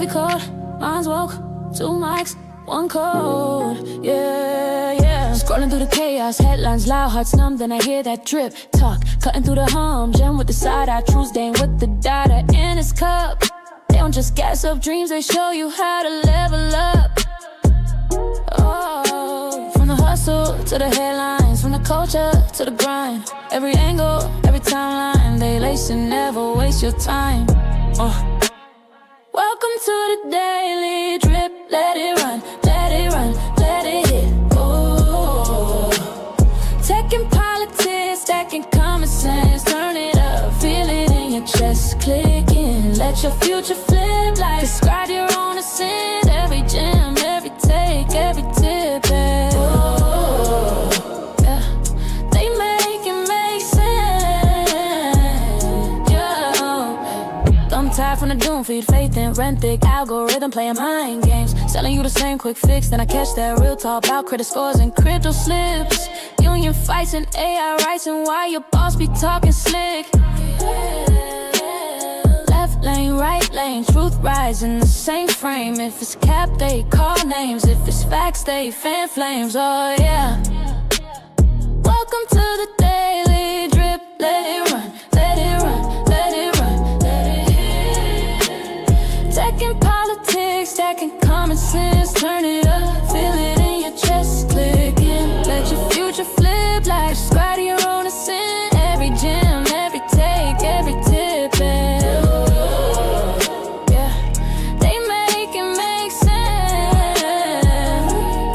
Coffee cold, mine's woke. 2 mics, 1 code. Yeah. Scrolling through the chaos, headlines loud, hearts numb. Then I hear that drip talk, cutting through the hum. Gem with the side eye, true stain with the data in his cup. They don't just gas up dreams, they show you how to level up. Oh, from the hustle to the headlines, from the culture to the grind. Every angle, every timeline, they lace and never waste your time. Welcome to the daily drip. Let it run, let it run, let it hit. Oh, tech and politics, stacking common sense. Turn it up, feel it in your chest. Clicking, let your future flip like describe your own ascent. Every gem, every take, every tip. Oh, yeah. They make it make sense. Yeah. I'm tired from the doom feed, faith and rent thick algorithm playing mind games, selling you the same quick fix. Then I catch that real talk about credit scores and crypto slips. Union fights and AI rights, and why your boss be talking slick. Left lane, right lane, truth rise in the same frame. If it's cap, they call names. If it's facts, they fan flames. Oh yeah. Welcome to the daily drip. Let it run, let it run, let it run, let it hit. Tech and politics, stacking common sense. Turn it up, feel it in your chest. Click in, let your future flip like describe your own ascent. Every gem, every take, every tip. Yeah, they make it make sense.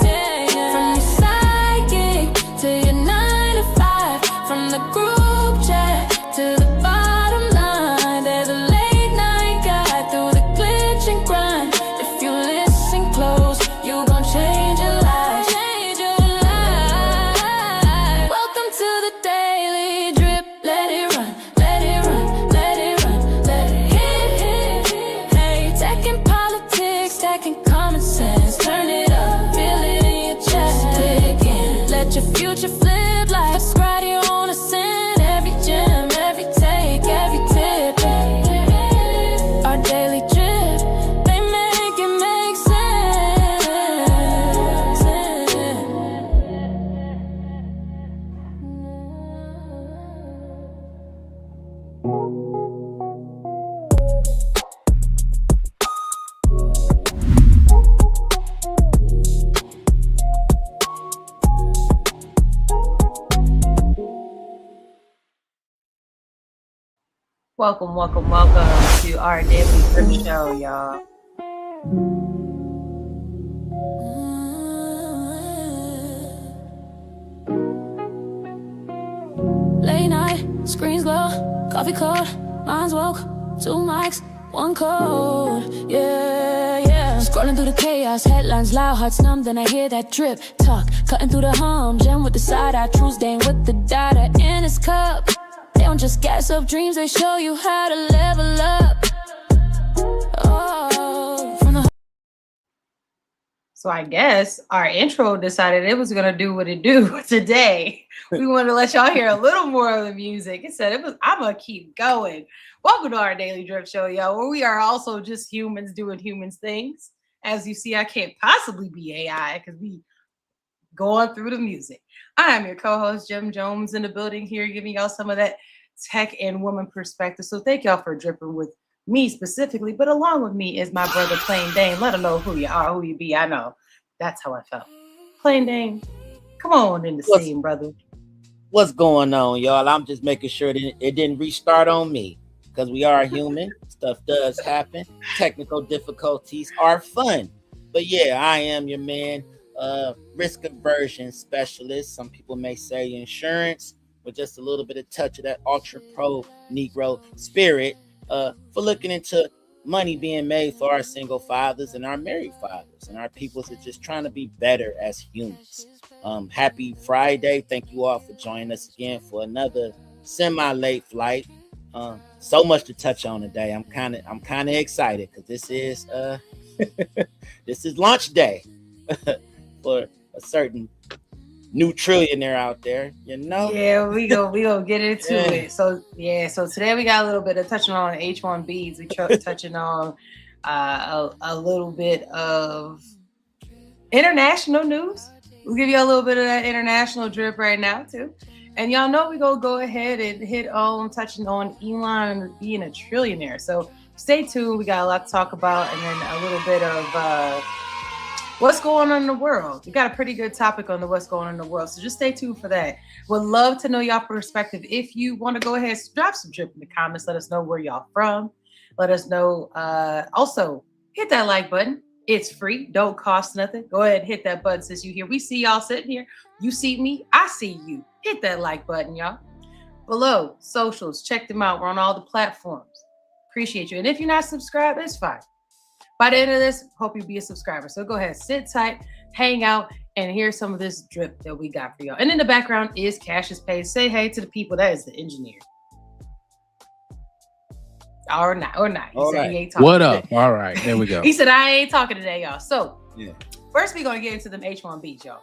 Yeah. From your psychic to your 9 to 5, from the group chat to the bottom line. There's a late night guide through the glitch and grind. If you listen close, you gon' change your life. Change your life. Welcome to the daily drip. Let it run, let it run, let it run, let it hit. Hey, tech and politics, stacking common sense. Turn it up, feel it in your chest. Click in, let your future flip like describe your own ascent. Every gem, every take, every tip. Our daily drip, they make it make sense. Welcome to our daily drip show, y'all. Late night, screens glow, coffee cold, mine's woke. 2 mics, 1 code. Yeah. Scrolling through the chaos, headlines loud, hearts numb. Then I hear that drip talk, cutting through the hum. Gem with the side eye, true stain with the data in his cup. They don't just gas up dreams, they show you how to level up. Oh, from the So I guess our intro decided it was gonna do what it do today. We wanted to let y'all hear a little more of the music. It said I'm gonna keep going. Welcome to our daily drip show, y'all, where we are also just humans doing humans things. As you see, I can't possibly be AI because we going through the music. I am your co-host, Jim Jones, in the building here, giving y'all some of that tech and woman perspective. So thank y'all for dripping with me specifically, but along with me is my brother, Plain Dane. Let them know who you are, who you be. I know. That's how I felt. Plain Dane, come on in the scene, brother. What's going on, y'all? I'm just making sure that it didn't restart on me because we are human. Stuff does happen. Technical difficulties are fun. But yeah, I am your man, risk aversion specialist. Some people may say insurance, with just a little bit of touch of that ultra pro Negro spirit for looking into money being made for our single fathers and our married fathers and our peoples that just trying to be better as humans. Happy Friday. Thank you all for joining us again for another semi-late flight. So much to touch on today. I'm kind of excited because this is this is launch day for a certain new trillionaire out there, you know. Yeah, we go get into it. So today we got a little bit of touching on H1Bs. We touching on a little bit of international news. We'll give you a little bit of that international drip right now too. And y'all know we're gonna go ahead and hit on touching on Elon being a trillionaire. So stay tuned. We got a lot to talk about, and then a little bit of what's going on in the world. We got a pretty good topic on the what's going on in the world. So just stay tuned for that. Would love to know y'all perspective. If you want to go ahead, drop some drip in the comments. Let us know where y'all from. Let us know. Also, hit that like button. It's free. Don't cost nothing. Go ahead and hit that button since you're here. We see y'all sitting here. You see me. I see you. Hit that like button, y'all. Below, socials. Check them out. We're on all the platforms. Appreciate you. And if you're not subscribed, it's fine. By the end of this, hope you be a subscriber. So go ahead, sit tight, hang out, and here's some of this drip that we got for y'all. And in the background is Cassius Page. Say hey to the people. That is the engineer. Or not. He All said right. he ain't talking What today. up? All right, there we go. He said I ain't talking today, y'all. So Yeah. first we're gonna get into them H1Bs, y'all.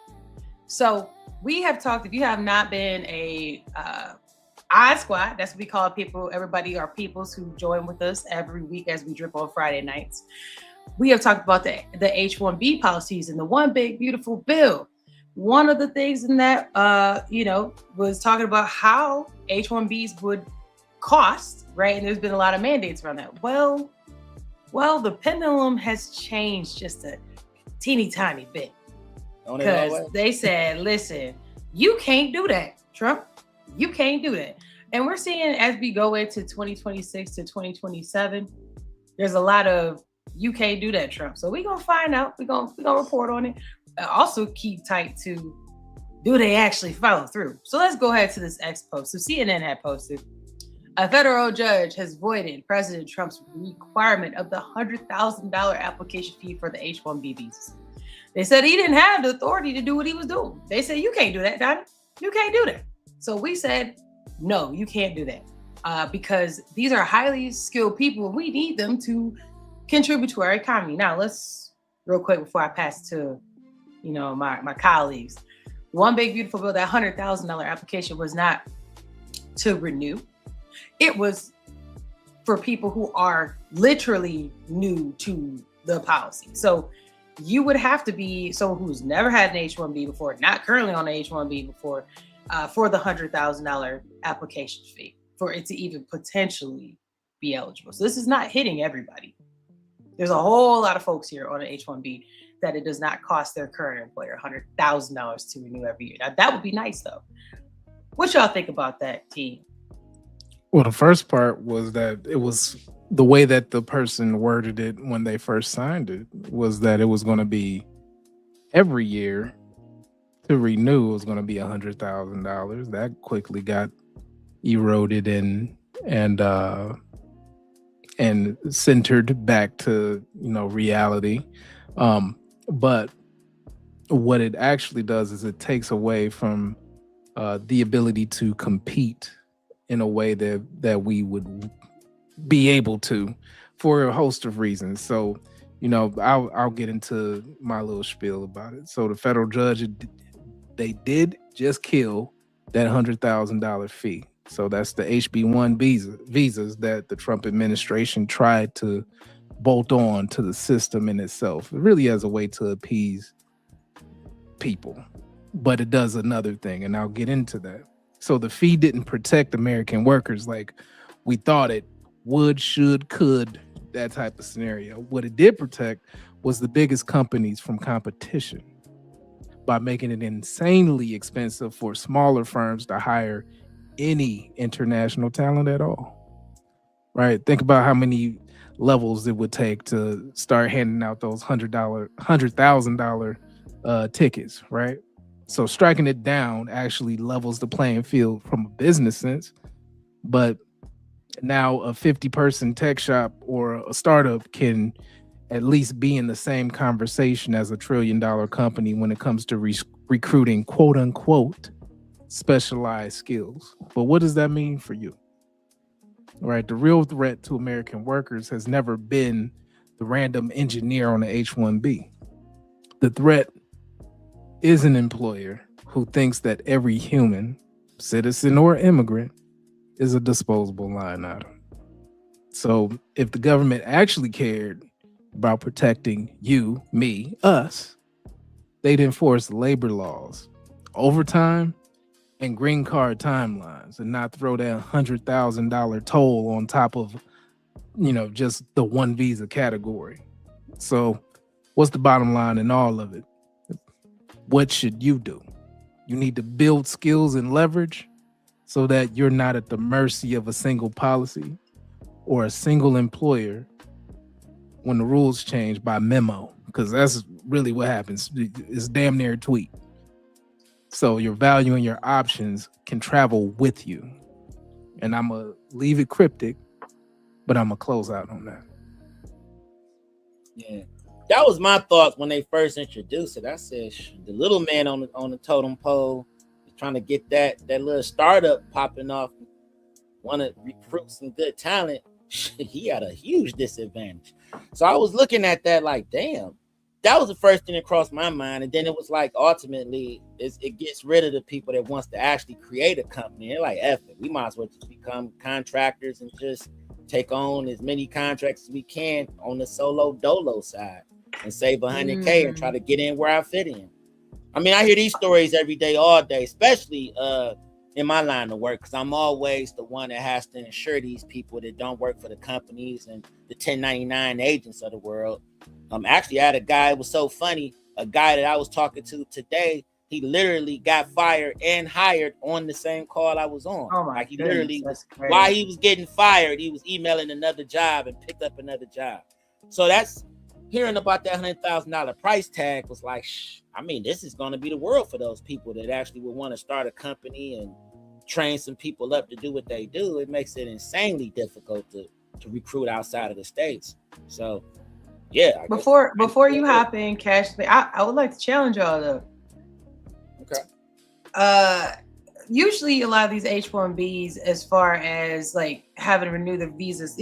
So we have talked. If you have not been a I Squad, that's what we call people. Everybody are peoples who join with us every week as we drip on Friday nights. We have talked about the H1B policies and the one big beautiful bill. One of the things in that, was talking about how H1Bs would cost, right? And there's been a lot of mandates around that. Well, the pendulum has changed just a teeny tiny bit because they said, listen, you can't do that, Trump. You can't do that. And we're seeing as we go into 2026 to 2027, there's a lot of you can't do that, Trump. So we're gonna find out. We're gonna report on it. Also keep tight to do they actually follow through. So let's go ahead to this X post. So CNN had posted, a federal judge has voided President Trump's requirement of the $100,000 application fee for the H-1B visas. They said he didn't have the authority to do what he was doing. They said, you can't do that, Donnie. You can't do that. So we said, no, you can't do that because these are highly skilled people and we need them to contribute to our economy. Now, let's real quick before I pass to, my colleagues. One big beautiful bill, that $100,000 application was not to renew. It was for people who are literally new to the policy. So you would have to be someone who's never had an H-1B before, not currently on an H-1B before, for the $100,000 application fee for it to even potentially be eligible. So this is not hitting everybody. There's a whole lot of folks here on an H-1B that it does not cost their current employer $100,000 to renew every year. Now, that would be nice, though. What y'all think about that, team? Well, the first part was that it was the way that the person worded it when they first signed it was that it was going to be every year to renew. It was going to be $100,000. That quickly got eroded and centered back to reality. But what it actually does is it takes away from the ability to compete in a way that we would be able to for a host of reasons. So, I'll get into my little spiel about it. So the federal judge, they did just kill that $100,000 fee. So that's the HB1 visas that the Trump administration tried to bolt on to the system in itself, really as a way to appease people. But it does another thing, and I'll get into that. So the fee didn't protect American workers like we thought it would, should, could, that type of scenario. What it did protect was the biggest companies from competition by making it insanely expensive for smaller firms to hire any international talent at all. Right? Think about how many levels it would take to start handing out those $100,000 tickets, right? So striking it down actually levels the playing field from a business sense. But now a 50-person tech shop or a startup can at least be in the same conversation as a $1 trillion company when it comes to recruiting quote unquote specialized skills. But what does that mean for you? Right? The real threat to American workers has never been the random engineer on the H-1B. The threat is an employer who thinks that every human, citizen or immigrant, is a disposable line item. So if the government actually cared about protecting you, me, us, they'd enforce labor laws, overtime, and green card timelines, and not throw that $100,000 toll on top of, just the one visa category. So, what's the bottom line in all of it? What should you do? You need to build skills and leverage so that you're not at the mercy of a single policy or a single employer when the rules change by memo, because that's really what happens. It's damn near a tweet. So your value and your options can travel with you. And I'm going to leave it cryptic, but I'm going to close out on that. Yeah. That was my thoughts when they first introduced it. I said, the little man on the totem pole is trying to get that little startup popping off, want to recruit some good talent. He had a huge disadvantage. So I was looking at that like, damn, that was the first thing that crossed my mind. And then it was like, ultimately, it gets rid of the people that wants to actually create a company. They're like, F it, we might as well just become contractors and just take on as many contracts as we can on the solo dolo side and save $100K and try to get in where I fit in. I mean, I hear these stories every day, all day, especially in my line of work, because I'm always the one that has to insure these people that don't work for the companies and the 1099 agents of the world. Actually, I had a guy, it was so funny, a guy that I was talking to today, he literally got fired and hired on the same call I was on. Oh my like he goodness, literally was, crazy. while he was getting fired, he was emailing another job and picked up another job. So that's, hearing about that $100,000 price tag was like, I mean, this is going to be the world for those people that actually would want to start a company and train some people up to do what they do. It makes it insanely difficult to recruit outside of the States. So, yeah. Before you hop in, Cash, I would like to challenge y'all though. Okay. Usually a lot of these H-1Bs, as far as like having to renew the visas,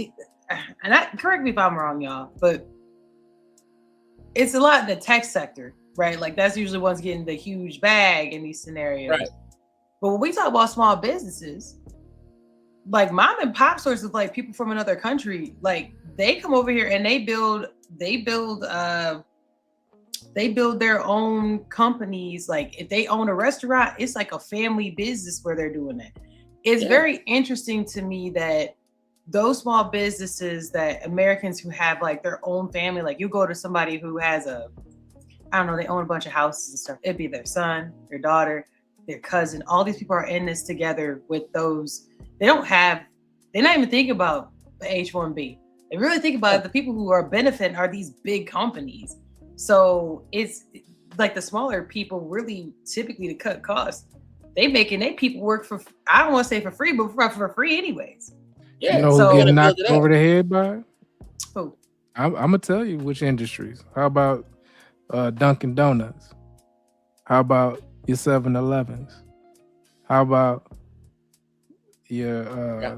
and correct me if I'm wrong, y'all, but it's a lot in the tech sector, right? Like that's usually one's getting the huge bag in these scenarios. Right. But when we talk about small businesses, like mom and pop sorts of like people from another country, like they come over here and they build their own companies. Like if they own a restaurant, it's like a family business where they're doing that. It's very interesting to me that those small businesses that Americans who have like their own family, like you go to somebody who has they own a bunch of houses and stuff. It'd be their son, their daughter, their cousin. All these people are in this together with those. They're not even thinking about the H-1B. They really think about it. The people who are benefiting are these big companies. So it's like the smaller people really typically to cut costs. They making their people work for, I don't want to say for free, but for free anyways. Yeah. You know so who's getting knocked over the head by? Who? I'm gonna tell you which industries. How about Dunkin' Donuts? How about your 7-Elevens? How about your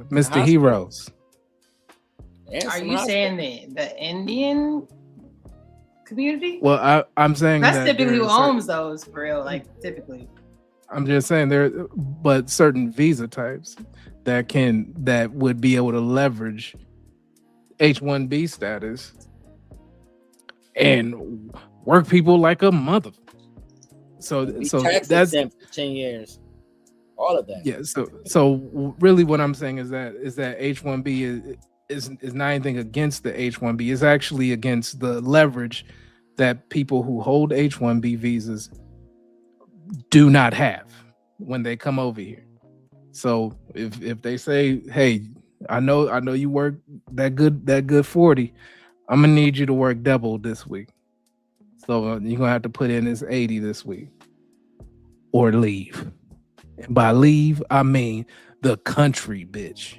Mr. Heroes? Are you saying the Indian community? Well, I'm saying that's typically who owns those for real. Like typically, I'm just saying but certain visa types that would be able to leverage H-1B status and work people like a mother. So that's 10 years. All of that. Yeah. So really, what I'm saying is that H-1B is not anything against the H-1B. It's actually against the leverage that people who hold H-1B visas do not have when they come over here. So if they say, hey, I know you work that good 40, I'm gonna need you to work double this week. So you're gonna have to put in this 80 this week or leave. And by leave, I mean the country, bitch.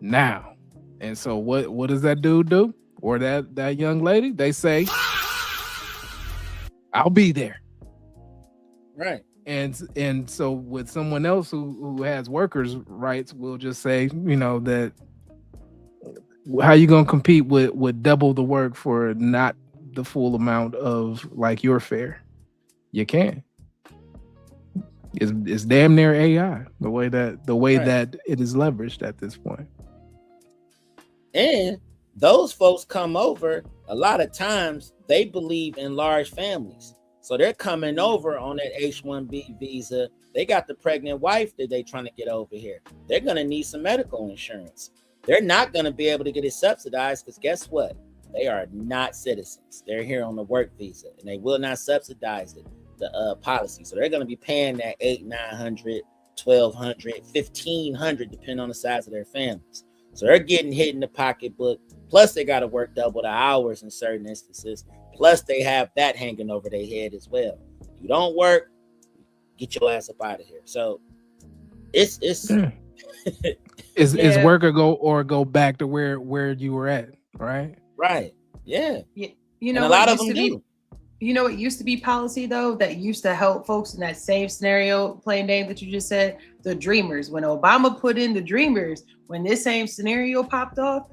Now. And so what does that dude do? Or that young lady? They say, I'll be there. Right. And so with someone else who has workers' rights, we'll just say, that how you gonna compete with double the work for not the full amount of like your fare? You can. It's damn near AI the way that it is leveraged at this point. And those folks come over, a lot of times they believe in large families. So they're coming over on that H-1B visa. They got the pregnant wife that they trying to get over here. They're going to need some medical insurance. They're not going to be able to get it subsidized because guess what? They are not citizens. They're here on the work visa and they will not subsidize it, the policy. So they're going to be paying that $800, $900, $1,200, $1,500, depending on the size of their families. So they're getting hit in the pocketbook. Plus they got to work double the hours in certain instances. Plus they have that hanging over their head as well. You don't work, get your ass up out of here. So it's is work or go back to where you were at, right? Right. Yeah. You And know, a lot of them do. You know what used to be policy though that used to help folks in that same scenario, plain name that you just said, the Dreamers. When Obama put in the Dreamers, when this same scenario popped off,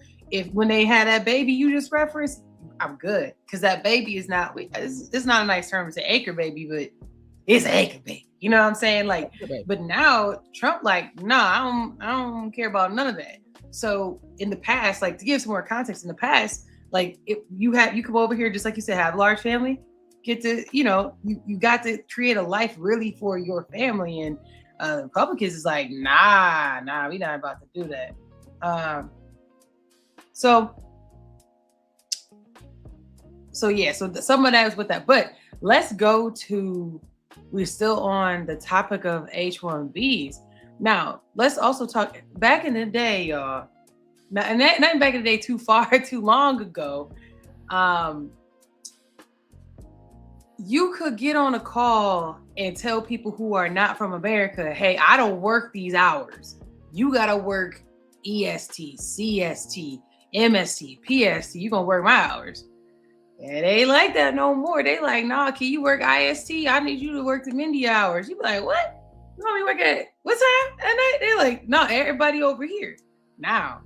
when they had that baby you just referenced, I'm good because that baby is not. It's not a nice term to say acre baby, but it's an acre baby. You know what I'm saying? Like, but now Trump like, nah, I don't care about none of that. So in the past, like to give some more context, in the past, like if you come over here just like you said, have a large family, get to you got to create a life really for your family, and Republicans is like, nah, we not about to do that. So some of that is with that, but let's go to, we're still on the topic of H-1Bs. Now, let's also talk back in the day, y'all. Now, and not back in the day too long ago. You could get on a call and tell people who are not from America, hey, I don't work these hours. You got to work EST, CST, MST, PST. You going to work my hours. And they ain't like that no more. They like, nah, can you work IST? I need you to work the Mindy hours. You be like, what? You want me to work at what time? And they're like, no, everybody over here. Now,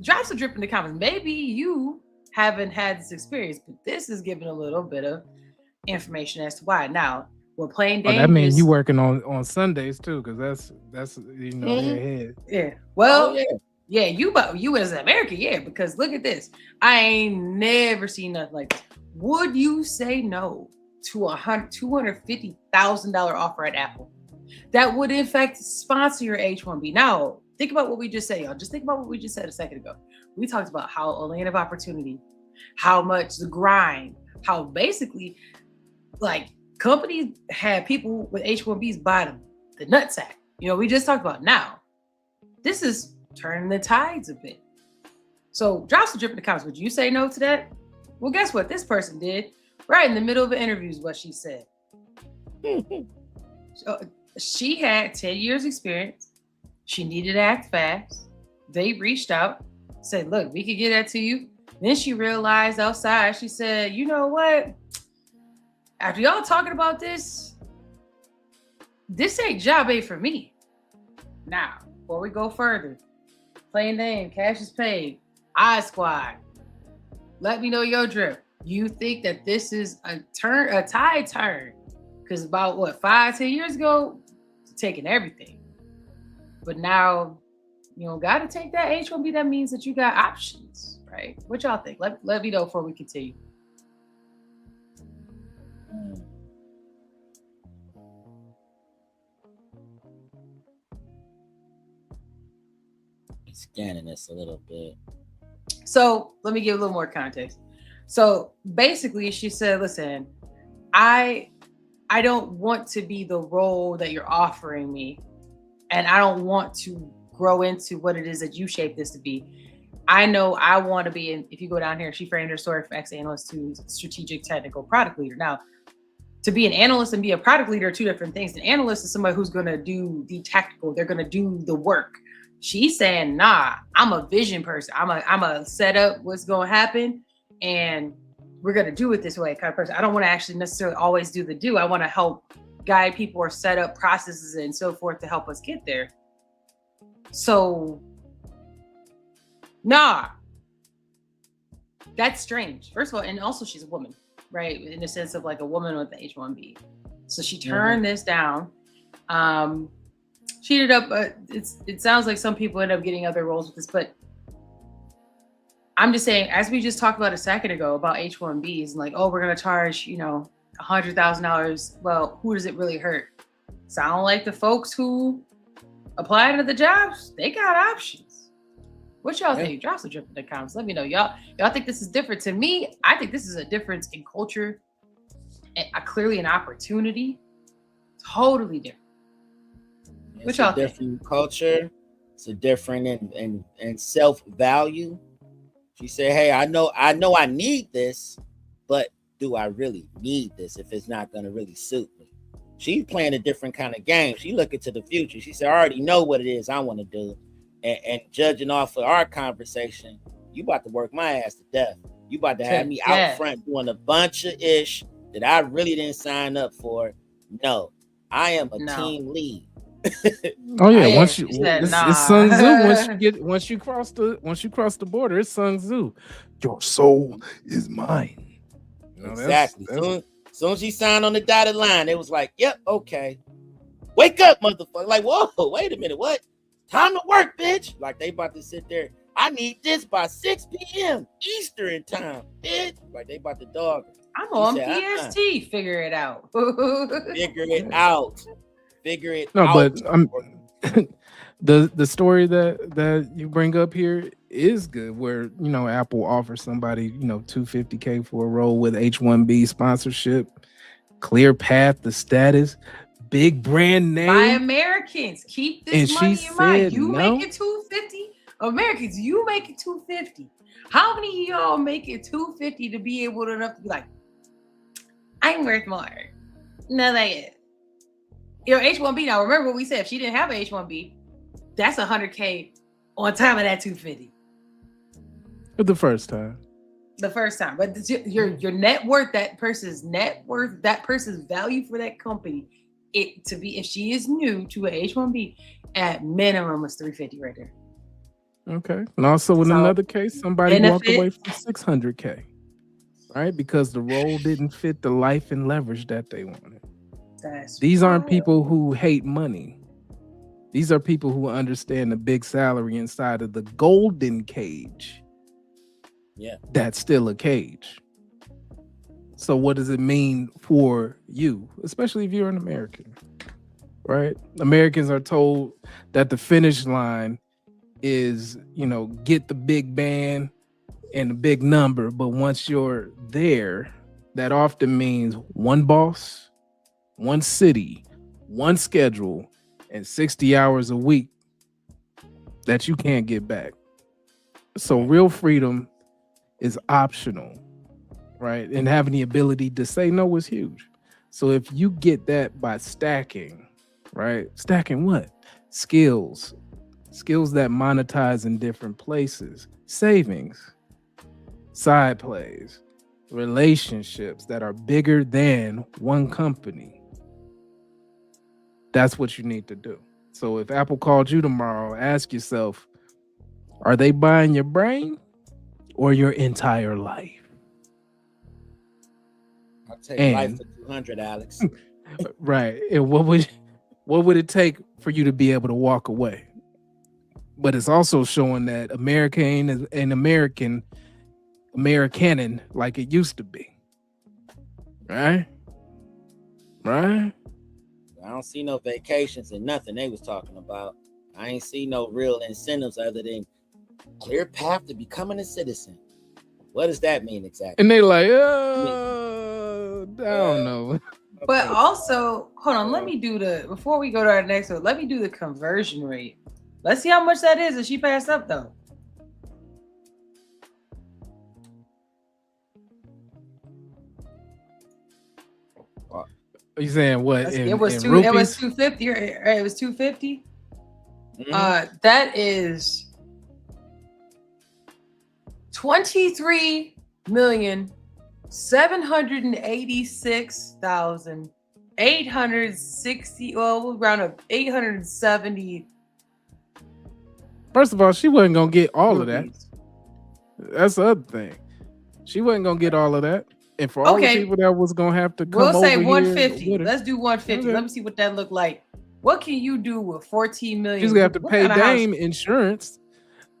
drop some drip in the comments. Maybe you haven't had this experience, but this is giving a little bit of information as to why. Now, we're playing dangerous. That means you working on Sundays too, because that's their head. Yeah. Well, yeah, you as an American, yeah, because look at this. I ain't never seen nothing like this. Would you say no to a $250,000 offer at Apple that would in fact sponsor your H-1B? Now, think about what we just said, y'all. Just think about what we just said a second ago. We talked about how a land of opportunity, how much the grind, how basically like companies had people with H-1Bs buy the nutsack. We just talked about. Now, this is turning the tides a bit. So drop some drip in the comments. Would you say no to that? Well, guess what? This person did right in the middle of the interview is what she said. So, she had 10 years experience. She needed to act fast. They reached out, said, look, we could get that to you. Then she realized outside, she said, you know what? After y'all talking about this ain't job ain't for me. Now, before we go further, plain name, cash is paid, I-Squad. Let me know your drip. You think that this is a tide turn? Because about 5-10 years ago, taking everything. But now, you don't got to take that H-1B. That means that you got options, right? What y'all think? Let me know before we continue. Scanning this a little bit. So let me give a little more context. So basically, she said, listen, I don't want to be the role that you're offering me. And I don't want to grow into what it is that you shape this to be. I know I want to be, and if you go down here, she framed her story from ex-analyst to strategic technical product leader. Now, to be an analyst and be a product leader are two different things. An analyst is somebody who's going to do the tactical. They're going to do the work. She's saying, nah, I'm a vision person. I'm a set up what's going to happen, and we're going to do it this way kind of person. I don't want to actually necessarily always do the do. I want to help guide people or set up processes and so forth to help us get there. So, nah, that's strange. First of all, and also she's a woman, right? In the sense of like a woman with the H-1B. So she turned this down. She ended up, it sounds like some people end up getting other roles with this, but I'm just saying, as we just talked about a second ago about H-1Bs, and like, oh, we're gonna charge, $100,000. Well, who does it really hurt? Sound like the folks who apply to the jobs, they got options. What y'all think? Drop some drip in the comments. Let me know. Y'all think this is different? To me, I think this is a difference in culture and clearly an opportunity. Totally different. What y'all think? Different culture. It's a different and self-value. She said, hey, I know I need this, but do I really need this if it's not going to really suit me? She's playing a different kind of game. She looking to the future. She said, I already know what it is I want to do. And judging off of our conversation, you about to work my ass to death. You about to have me out front doing a bunch of ish that I really didn't sign up for. No, I am a team lead. Oh yeah, it's Sun Tzu. Once you cross the border, it's Sun Tzu. Your soul is mine. Exactly. Soon as she signed on the dotted line, it was like, yep, okay. Wake up, motherfucker. Like, whoa, wait a minute, what? Time to work, bitch. Like, they about to sit there. I need this by 6 p.m. Eastern time, bitch. Like, they about to dog her. I'm on PST. Figure it out. Figure it out. No, but the story that you bring up here is good, where Apple offers somebody $250K for a role with H-1B sponsorship, clear path to status, big brand name by Americans. Keep this money in mind. You make it $250. Americans, you make it $250. How many of y'all make it $250 to be able enough to be like, I'm worth more? No, they is. H-1B. Now remember what we said. If she didn't have an H-1B, that's $100K on top of that $250. For the first time. But your net worth, that person's net worth, that person's value for that company, if she is new to an H-1B, at minimum was $350 right there. Okay. And also in another case, somebody walked away from $600K, right? Because the role didn't fit the life and leverage that they wanted. These aren't people who hate money. These are people who understand the big salary inside of the golden cage. Yeah. That's still a cage. So what does it mean for you, especially if you're an American, right? Americans are told that the finish line is, get the big band and the big number. But once you're there, that often means one boss, one city, one schedule, and 60 hours a week that you can't get back. So real freedom is optional, right? And having the ability to say no is huge. So if you get that by stacking, right? Stacking what? Skills that monetize in different places, savings, side plays, relationships that are bigger than one company. That's what you need to do. So if Apple called you tomorrow, ask yourself, are they buying your brain or your entire life? I'll take life for 200, Alex. Right. And what would it take for you to be able to walk away? But it's also showing that America ain't an Americanin like it used to be. Right? I don't see no vacations and nothing they was talking about. I ain't see no real incentives other than clear path to becoming a citizen. What does that mean exactly? And they like, I don't know. But also, hold on, let me do before we go to our next one, let me do the conversion rate. Let's see how much that is if she passed up though. Are you saying what? It was 250, right? It was 250. Mm-hmm. That is 23,786,860. Well, we'll round up 870. First of all, she wasn't gonna get all of that. That's the other thing. She wasn't gonna get all of that. And for all the people that was gonna have to come over, we'll say 150. Let's do 150. Okay. Let me see what that look like. What can you do with 14 million? She's gonna have to pay Dame insurance.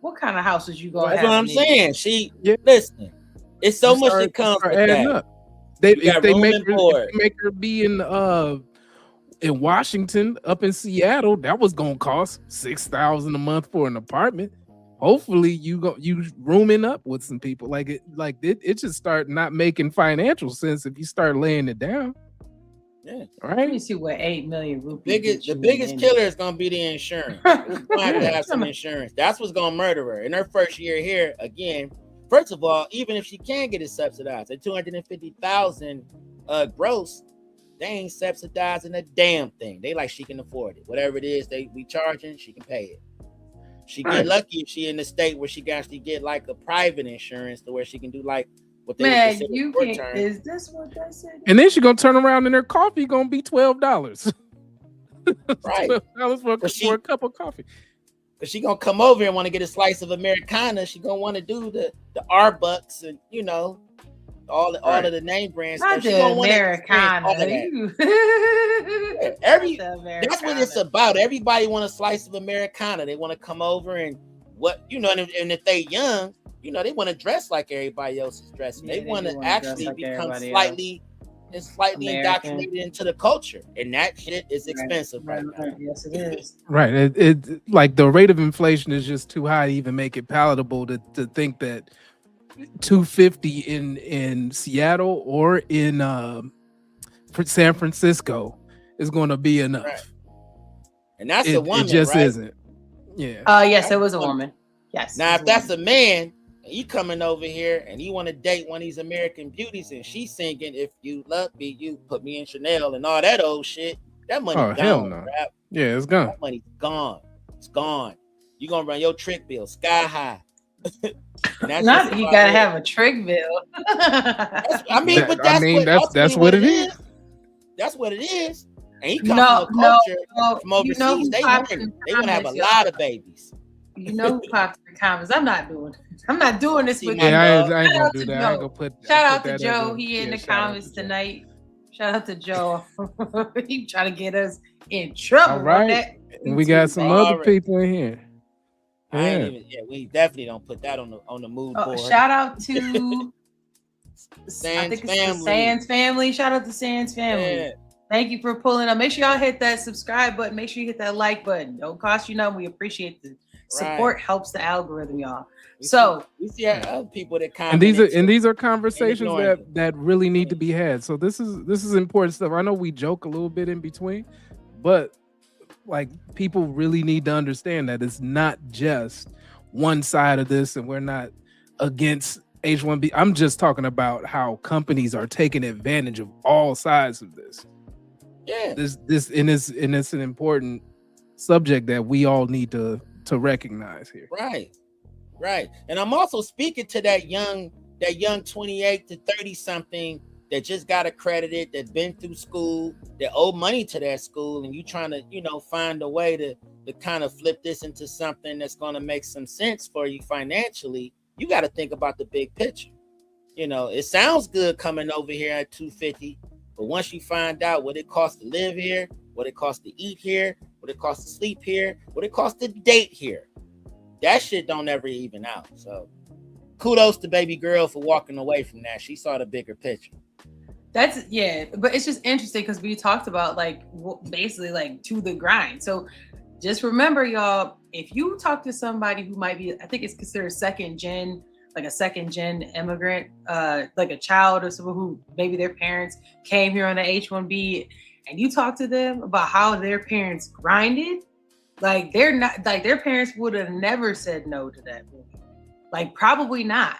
What kind of house was you gonna That's have? what I'm saying. Yeah. Listen, it's so You much start- that comes start with adding that. up. If got they room make and her, board. if they make her be in Washington, up in Seattle, that was gonna cost $6,000 a month for an apartment. Hopefully, you rooming up with some people. It should start not making financial sense if you start laying it down. Yeah. Let me Right. see what 8 million rupees. The biggest killer is gonna be the insurance. We're gonna have to have some insurance. That's what's gonna murder her in her first year here. Again, first of all, even if she can get it subsidized at 250,000 gross, they ain't subsidizing a damn thing. They like she can afford it. Whatever it is we charging, she can pay it. She get lucky if she in the state where she can actually get like a private insurance to where she can do like what they Man, consider you short can't. term. Is this what they said? And then she gonna turn around and her coffee gonna be $12. Right. $12 for a cup of coffee. Cause she gonna come over and want to get a slice of Americana. She gonna want to do the Arbucks and all of the name brand Not stuff. She the gonna want to experience all of Americana. that. That's what it's about. Everybody want a slice of Americana. They want to come over and and if they young, they want to dress like everybody else is dressing. Yeah, they want to dress actually like become everybody slightly American. indoctrinated into the culture, and that shit is expensive right now. Yes, it is. Right. It like the rate of inflation is just too high to even make it palatable to think that 250 in Seattle or in San Francisco is going to be enough. Right. And that's a woman, it just right? isn't. Yeah. Yes, it was a woman. Yes. Now, if that's a man, and he coming over here and he want to date one of these American beauties, and she's singing "If You Love Me, You Put Me in Chanel" and all that old shit, that money gone. Hell no. Rap. Yeah, it's gone. That money's gone. It's gone. You gonna run your trick bill sky high. Not you gotta have a trick bill. That's what it is. That's what it is. And he comes from a culture from overseas. They want to have a lot of babies. You know who pops in the comments. I'm not doing this with you. I ain't gonna do that. I ain't gonna put. Shout out to Joe. He in the comments tonight. Shout out to Joe. He trying to get us in trouble. All right. And we got some other people in here. We definitely don't put that on the mood board. Shout out to Sands family. The Sands family. Shout out to Sands family. Yeah. Thank you for pulling up. Make sure y'all hit that subscribe button. Make sure you hit that like button. Don't cost you nothing. We appreciate the support. Helps the algorithm, y'all. We see other people that comment. And these are conversations that really need to be had. So this is important stuff. I know we joke a little bit in between, but like people really need to understand that it's not just one side of this, and we're not against H-1B. I'm just talking about how companies are taking advantage of all sides of this. Yeah. It's an important subject that we all need to recognize here. Right. And I'm also speaking to that young 28 to 30 something that just got accredited, that's been through school, that owe money to that school, and you trying to, find a way to kind of flip this into something that's going to make some sense for you financially. You got to think about the big picture. It sounds good coming over here at 250, but once you find out what it costs to live here, what it costs to eat here, what it costs to sleep here, what it costs to date here, that shit don't ever even out. So kudos to baby girl for walking away from that. She saw the bigger picture. But it's just interesting because we talked about basically to the grind. So just remember, y'all, if you talk to somebody who might be, I think it's considered second gen immigrant, like a child or someone who maybe their parents came here on the H-1B, and you talk to them about how their parents grinded, they're not, their parents would have never said no to that movie. Probably not,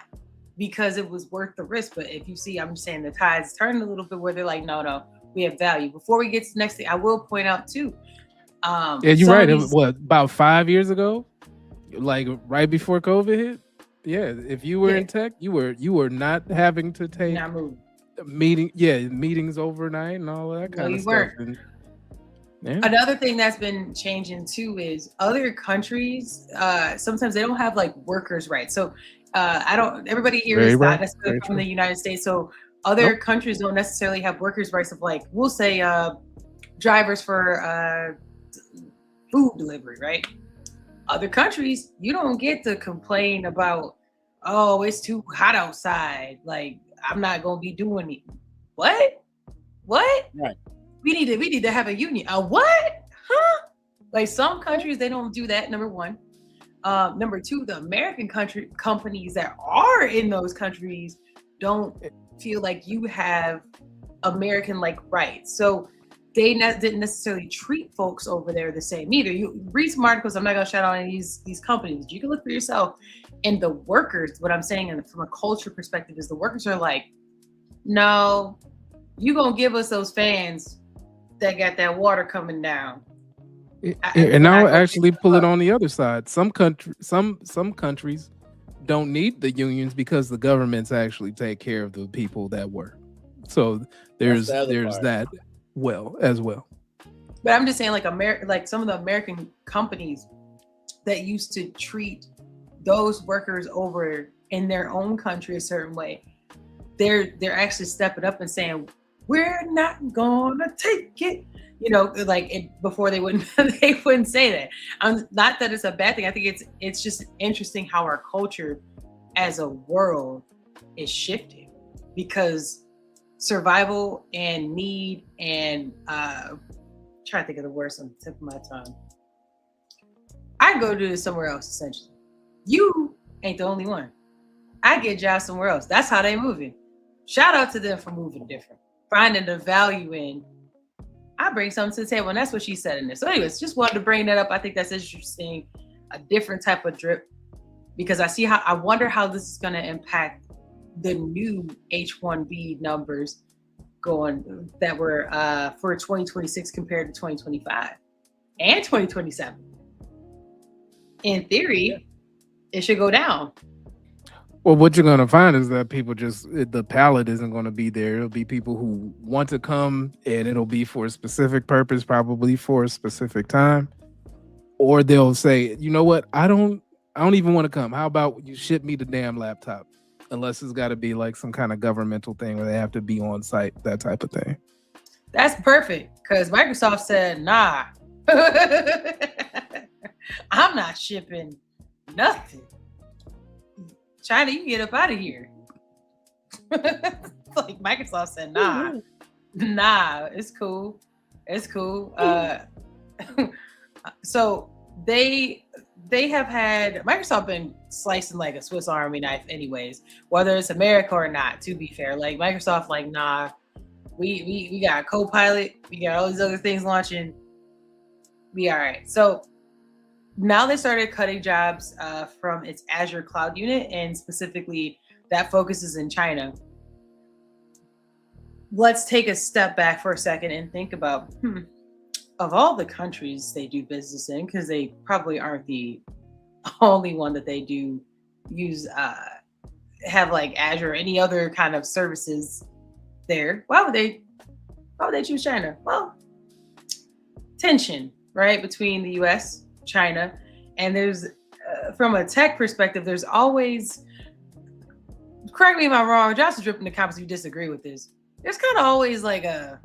because it was worth the risk. But if you see, I'm saying the tides turned a little bit where they're like, no, we have value. Before we get to the next thing, I will point out too. You're right. It was about 5 years ago, right before COVID hit. Yeah, if you were in tech, you were not having to take meetings overnight and all of that kind of stuff. Another thing that's been changing too is other countries. Sometimes they don't have workers' rights. So everybody here is not necessarily from the United States. So other countries don't necessarily have workers' rights of we'll say drivers for food delivery, right? Other countries, you don't get to complain about, oh, it's too hot outside. Like, I'm not gonna be doing it. What? What? Right. We need to have a union. A what? Huh? Like some countries, they don't do that. Number one. Number two, the American companies that are in those countries don't feel like you have American like rights. So they didn't necessarily treat folks over there the same either. You read some articles. I'm not gonna shout out any of these companies. You can look for yourself. And the workers, what I'm saying, and from a culture perspective, is the workers are like, no, you gonna give us those fans that got that water coming down. And I'll actually pull it on the other side. Some countries don't need the unions because the governments actually take care of the people that work. So there's that as well. But I'm just saying, like some of the American companies that used to treat those workers over in their own country a certain way, they're actually stepping up and saying, we're not gonna take it. You know, like before they wouldn't say that. Not that it's a bad thing. I think it's just interesting how our culture as a world is shifting, because survival and need and try to think of the words on the tip of my tongue. I can go do this somewhere else, essentially. You ain't the only one. I get jobs somewhere else. That's how they moving. Shout out to them for moving different, finding the value in, I bring something to the table, and that's what she said in this. So anyways, just wanted to bring that up. I think that's interesting, a different type of drip, because I wonder how this is going to impact the new H-1B numbers going that were for 2026 compared to 2025 and 2027. In theory, it should go down. Well, what you're going to find is that people the palette isn't going to be there. It'll be people who want to come, and it'll be for a specific purpose, probably for a specific time. Or they'll say, you know what? I don't even want to come. How about you ship me the damn laptop? Unless it's got to be like some kind of governmental thing where they have to be on site, that type of thing. That's perfect, because Microsoft said, nah, I'm not shipping nothing. China, you can get up out of here. Like Microsoft said, nah, it's cool. It's cool. So they have had Microsoft been slicing like a Swiss Army knife anyways, whether it's America or not, to be fair. Like Microsoft, like, nah, we got Copilot, we got all these other things launching. We all right. So now they started cutting jobs from its Azure cloud unit, and specifically that focuses in China. Let's take a step back for a second and think about, of all the countries they do business in, because they probably aren't the only one that they do use, have like Azure or any other kind of services there. Why would they choose China? Well, tension, right, between the US, China, and there's from a tech perspective, there's always, correct me if I'm wrong, Josh is dripping the comments if you disagree with this, there's kind of always like a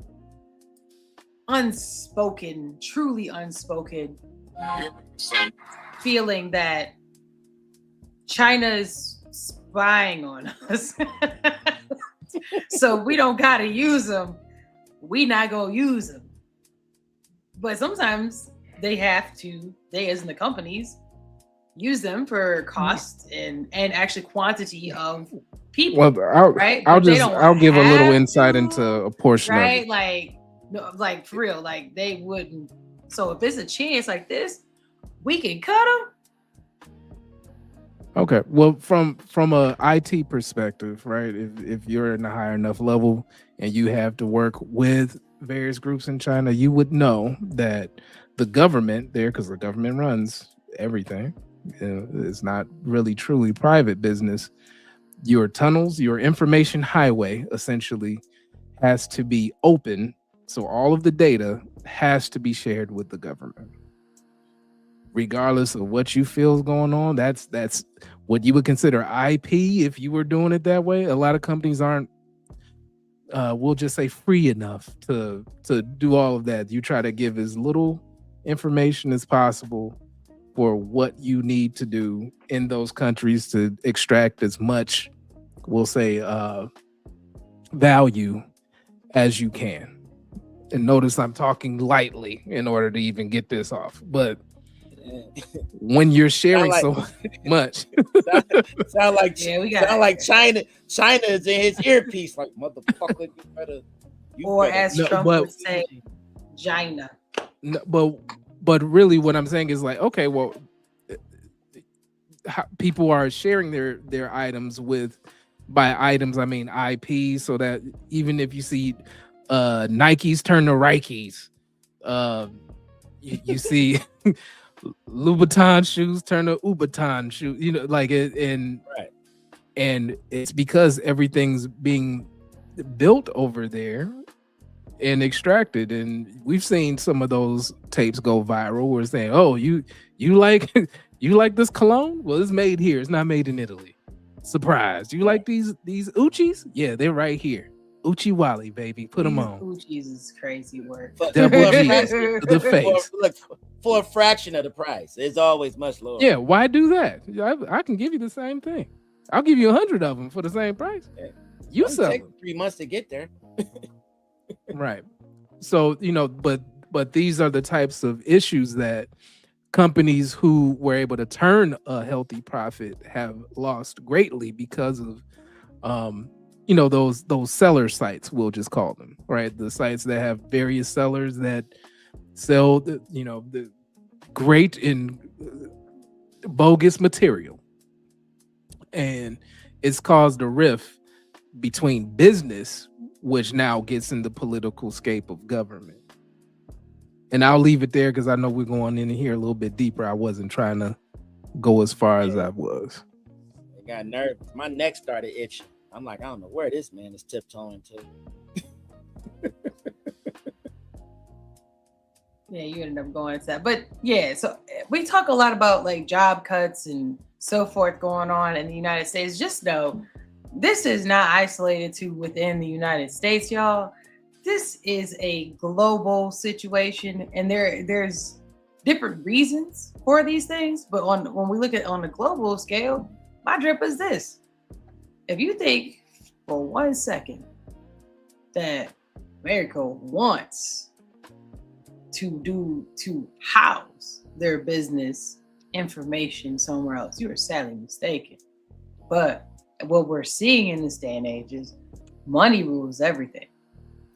truly unspoken feeling that China is spying on us. So we don't gotta use them, we not gonna use them. But sometimes they as in the companies, use them for cost and actually quantity of people. Well, right? I'll give a little insight into a portion of it. Like for real, like they wouldn't. So if there's a chance like this, we can cut them. Okay. Well, from a IT perspective, right? If you're in a higher enough level and you have to work with various groups in China, you would know that the government there, because the government runs everything, it's not really truly private business. Your tunnels, your information highway essentially has to be open. So all of the data has to be shared with the government. Regardless of what you feel is going on, that's what you would consider IP if you were doing it that way. A lot of companies aren't, we'll just say, free enough to do all of that. You try to give as little information as possible for what you need to do in those countries to extract as much, we'll say, value as you can. And notice I'm talking lightly in order to even get this off. But when you're sharing so much, sound like China is in his earpiece, like motherfucker. Trump would say, China. No, but really, what I'm saying is like, okay, well, people are sharing their items by items I mean IP, so that even if you see Nikes turn to Rikes, you see Louboutin shoes turn to Louboutin shoes, you know, like it, and right. And it's because everything's being built over there and extracted, and we've seen some of those tapes go viral. We're saying, "Oh, you like you like this cologne? Well, it's made here. It's not made in Italy. Surprise! You like these Uchis? Yeah, they're right here. Uchi Wally, baby, put them on. Uchis is crazy word. Double G, the face. For a fraction of the price. It's always much lower. Yeah, why do that? I can give you the same thing. I'll give you 100 of them for the same price. Yeah. You sell them. 3 months to get there. Right. So, you know, but these are the types of issues that companies who were able to turn a healthy profit have lost greatly because of you know, those seller sites, we'll just call them, right? The sites that have various sellers that sell the, you know, the great and bogus material. And it's caused a rift between business, which now gets in the political scape of government. And I'll leave it there because I know we're going in here a little bit deeper. I wasn't trying to go as far as I was. I got nervous. My neck started itching. I'm like, I don't know where this man is tiptoeing to. Yeah, you ended up going to that. But yeah, so we talk a lot about like job cuts and so forth going on in the United States. Just know this is not isolated to within the United States, y'all. This is a global situation, and there's different reasons for these things. But when we look at on the global scale, my drip is this. If you think for 1 second that America wants to house their business information somewhere else, you are sadly mistaken. But what we're seeing in this day and age is money rules everything.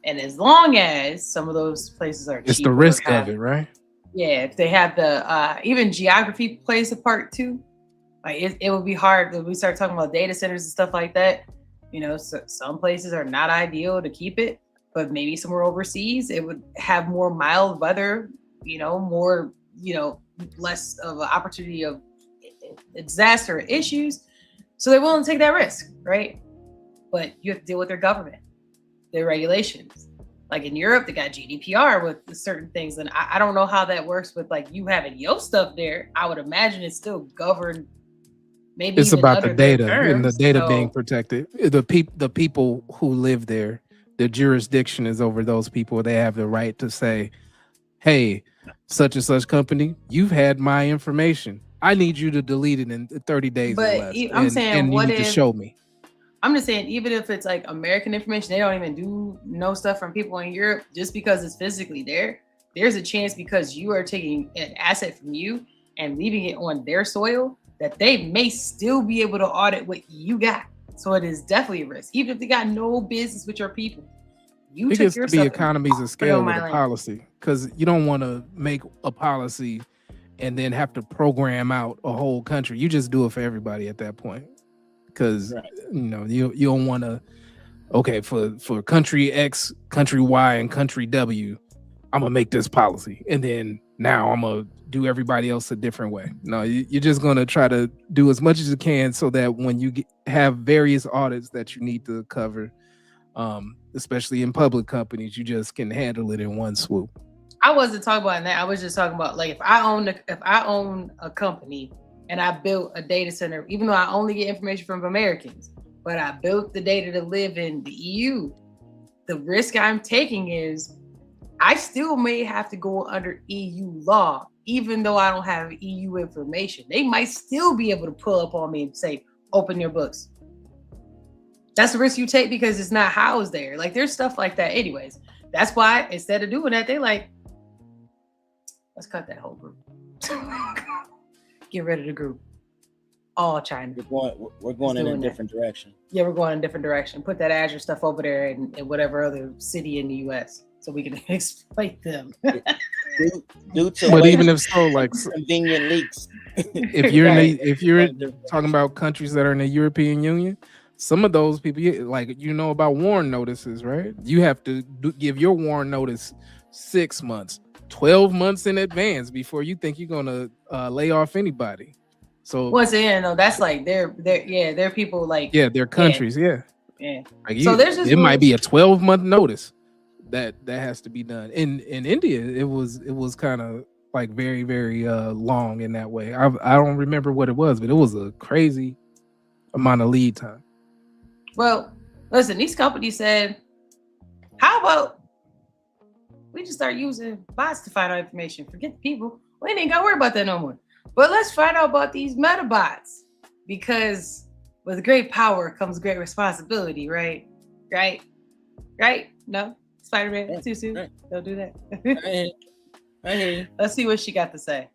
And as long as some of those places are it's the risk of it, right? Yeah, if they have the even geography plays a part too. Like it would be hard when we start talking about data centers and stuff like that. You know, so some places are not ideal to keep it, but maybe somewhere overseas it would have more mild weather. You know, more, you know, less of an opportunity of disaster issues. So they're willing to take that risk, right? But you have to deal with their government, their regulations. Like in Europe, they got GDPR with certain things. And I don't know how that works with like you having your stuff there. I would imagine it's still governed. Maybe it's about the data and the data so, being protected. The people who live there, the jurisdiction is over those people. They have the right to say, hey, such and such company, you've had my information. I need you to delete it in 30 days but or less. I'm saying, and what you need if, to show me. I'm just saying, even if it's like American information, they don't even do no stuff from people in Europe just because it's physically there. There's a chance because you are taking an asset from you and leaving it on their soil that they may still be able to audit what you got. So it is definitely a risk. Even if they got no business with your people. You it took gets your to be stuff economies of scale with a policy, because you don't want to make a policy and then have to program out a whole country. You just do it for everybody at that point. Because you know, you don't want to, okay, for country X, country Y, and country W, I'm gonna make this policy, and then now I'm gonna do everybody else a different way. No, you're just gonna try to do as much as you can so that when you have various audits that you need to cover, especially in public companies, you just can handle it in one swoop. I wasn't talking about that. I was just talking about like if I own a company and I built a data center, even though I only get information from Americans, but I built the data to live in the EU, the risk I'm taking is I still may have to go under EU law, even though I don't have EU information. They might still be able to pull up on me and say, open your books. That's the risk you take because it's not housed there. Like there's stuff like that. Anyways, that's why instead of doing that, they like, let's cut that whole group. Get rid of the group. All China. We're going in a different direction. Yeah, we're going in a different direction. Put that Azure stuff over there in whatever other city in the US so we can exploit them. Due to But even if so, like convenient leaks. if you're talking about countries that are in the European Union, some of those people, like about warn notices, right? You have to give your warn notice 6 months, 12 months in advance before you think you're gonna lay off anybody. So once again, though, that's like they're people like they're countries, yeah. Like so there's just it might be a 12-month notice that has to be done. In India, it was kind of like very, very long in that way. I don't remember what it was, but it was a crazy amount of lead time. Well, listen, these companies said, how about we just start using bots to find out information? Forget the people. We ain't got to worry about that no more. But let's find out about these meta bots, because with great power comes great responsibility, right? Right? No? Spider-Man, too soon? Right. Don't do that. I hear you. Let's see what she got to say.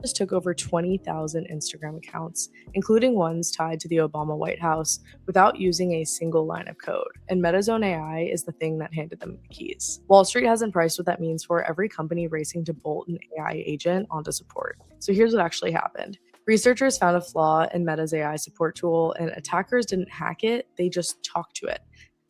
Just took over 20,000 Instagram accounts, including ones tied to the Obama White House, without using a single line of code. And Meta's own AI is the thing that handed them the keys. Wall Street hasn't priced what that means for every company racing to bolt an AI agent onto support. So here's what actually happened. Researchers found a flaw in Meta's AI support tool, and attackers didn't hack it, they just talked to it.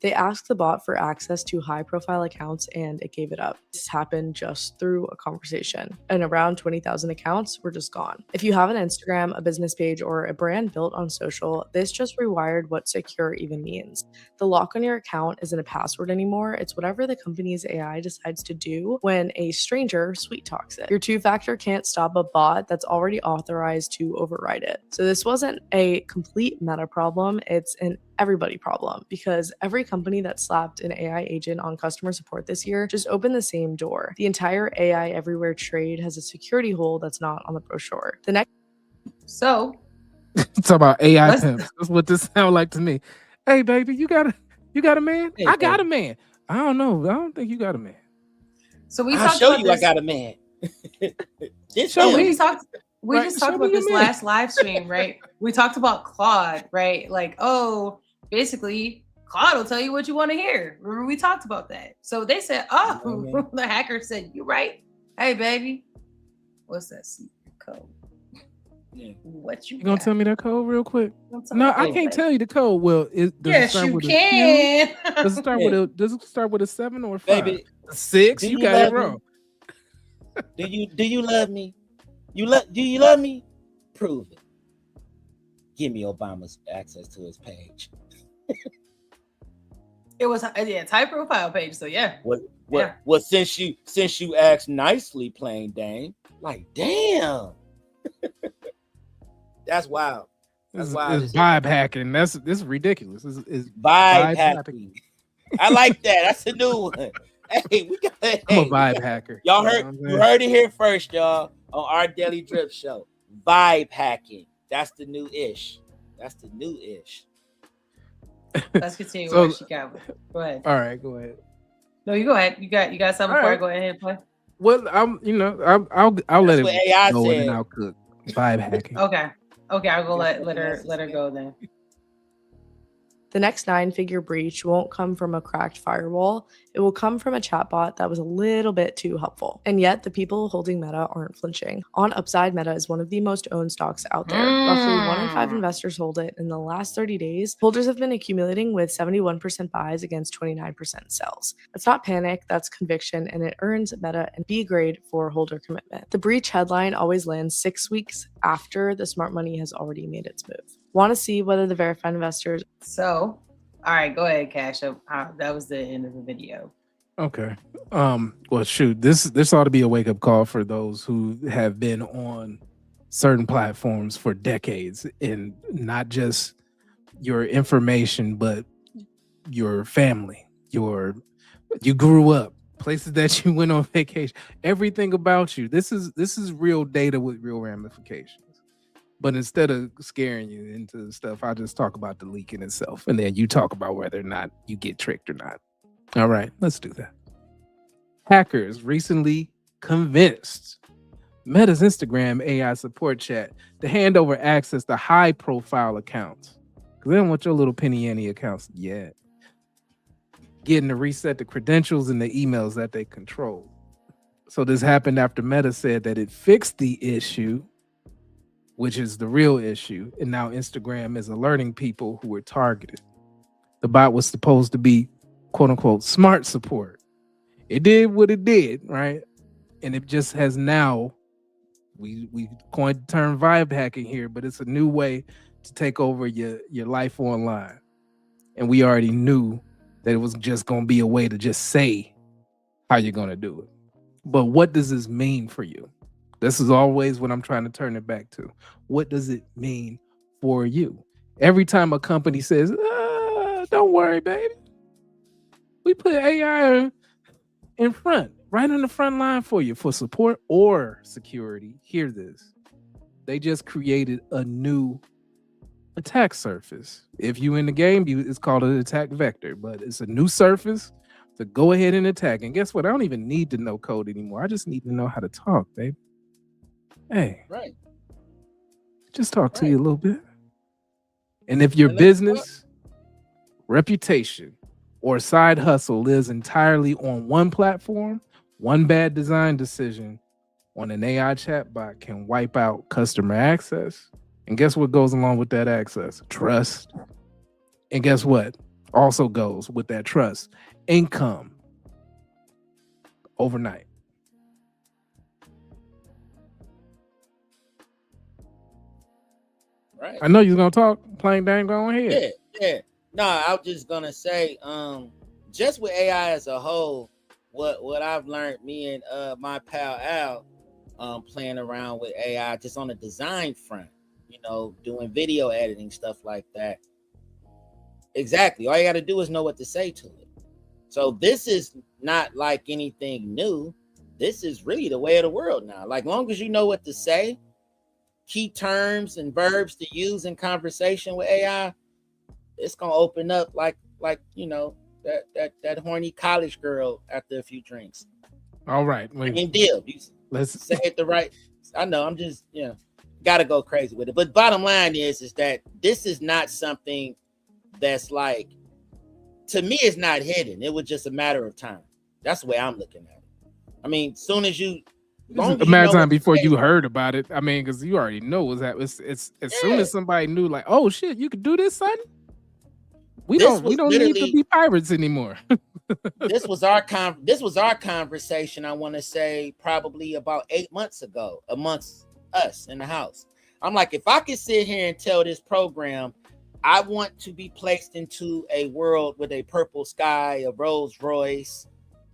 They asked the bot for access to high-profile accounts, and it gave it up. This happened just through a conversation, and around 20,000 accounts were just gone. If you have an Instagram, a business page, or a brand built on social, this just rewired what secure even means. The lock on your account isn't a password anymore. It's whatever the company's AI decides to do when a stranger sweet talks it. Your two-factor can't stop a bot that's already authorized to override it. So this wasn't a complete Meta problem. It's an everybody problem, because every company that slapped an AI agent on customer support this year just opened the same door. The entire AI everywhere trade has a security hole that's not on the brochure. The next So talk about AI pimps. That's what this sounds like to me. Hey baby, you got a man? Hey, I got a man. I don't know. I don't think you got a man. So we I'll talked show about you this. I got a man. So we just talked Show about me this your man. last live stream, right? We talked about Claude, right? Like, basically, Claude will tell you what you want to hear. Remember, we talked about that. So they said, the hacker said, "You're right. Hey, baby, what's that secret code? Yeah. What you gonna got? tell me that code real quick? Don't tell No, me I that, can't baby. tell you the code. Well, does it Yes, start you with can. a Q? Does it start with a? Does it start with a 7 or a 5? Baby, A 6? do You you got it love me? wrong. Do you love me? Do you love me? Prove it. Give me Obama's access to his page. It was high profile page. So yeah. What since you asked nicely, plain Dane, like damn. That's wild. That's wild. It's vibe hacking. This is ridiculous. It's Vibe hacking. I like that. That's a new one. Hey, we got I'm a vibe hacker. Y'all You heard know what I'm you saying? heard it here first, y'all, on our Daily Drip Show. Vibe hacking. That's the new ish. Let's continue. So- What she got? Go ahead. All right, go ahead. No, you go ahead. You got something All before I right. go ahead and play? Well, I'll let That's what it AI go in said. and I'll cook. Vibe hacking. Okay, I'll go That's let what her go then. The next 9-figure breach won't come from a cracked firewall. It will come from a chatbot that was a little bit too helpful. And yet, the people holding Meta aren't flinching. On Upside, Meta is one of the most owned stocks out there. Roughly 1 in 5 investors hold it. In the last 30 days, holders have been accumulating with 71% buys against 29% sells. That's not panic, that's conviction, and it earns Meta an B grade for holder commitment. The breach headline always lands 6 weeks after the smart money has already made its move. Want to see whether the verified investors So, all right, go ahead, Cash Up. That was the end of the video. Okay. Well, shoot, this ought to be a wake up call for those who have been on certain platforms for decades, and not just your information, but your family. You grew up places that you went on vacation, everything about you. This is real data with real ramifications. But instead of scaring you into stuff, I just talk about the leak in itself, and then you talk about whether or not you get tricked or not. All right, let's do that. Hackers recently convinced Meta's Instagram AI support chat to hand over access to high-profile accounts, because they don't want your little penny ante accounts yet. Getting to reset the credentials and the emails that they control. So this happened after Meta said that it fixed the issue, which is the real issue, and now Instagram is alerting people who were targeted. The bot was supposed to be quote unquote smart support. It did what it did, right? And it just has now, we coined the term vibe hacking here, but it's a new way to take over your life online. And we already knew that it was just going to be a way to just say how you're going to do it. But what does this mean for you? This is always what I'm trying to turn it back to. What does it mean for you? Every time a company says, don't worry, baby, we put AI in front, right on the front line for you for support or security. Hear this. They just created a new attack surface. If you in the game, it's called an attack vector, but it's a new surface to go ahead and attack. And guess what? I don't even need to know code anymore. I just need to know how to talk, babe. Hey, Right. Just talk to you a little bit. And if your business, reputation, or side hustle lives entirely on one platform, one bad design decision on an AI chatbot can wipe out customer access. And guess what goes along with that access? Trust. And guess what also goes with that trust? Income. Overnight. Right. I know you're gonna talk. Plain dang, go ahead. Yeah. No, I was just gonna say, just with AI as a whole, what I've learned, me and my pal Al, playing around with AI just on the design front, doing video editing, stuff like that. Exactly. All you got to do is know what to say to it. So this is not like anything new. This is really the way of the world now. Like, long as you know what to say, key terms and verbs to use in conversation with AI, it's gonna open up like that horny college girl after a few drinks. All right, deal. Let's say it the right. I know. I'm just gotta go crazy with it. But bottom line is that this is not something that's like, to me, it's not hidden. It was just a matter of time. That's the way I'm looking at it. I mean, soon as you. A matter of time before you heard about it. I mean, because you already know what's that. It's as soon as somebody knew, like, oh shit, you could do this, son. We don't need to be pirates anymore. This was our conversation. I want to say probably about 8 months ago, amongst us in the house. I'm like, if I could sit here and tell this program, I want to be placed into a world with a purple sky, a Rolls Royce,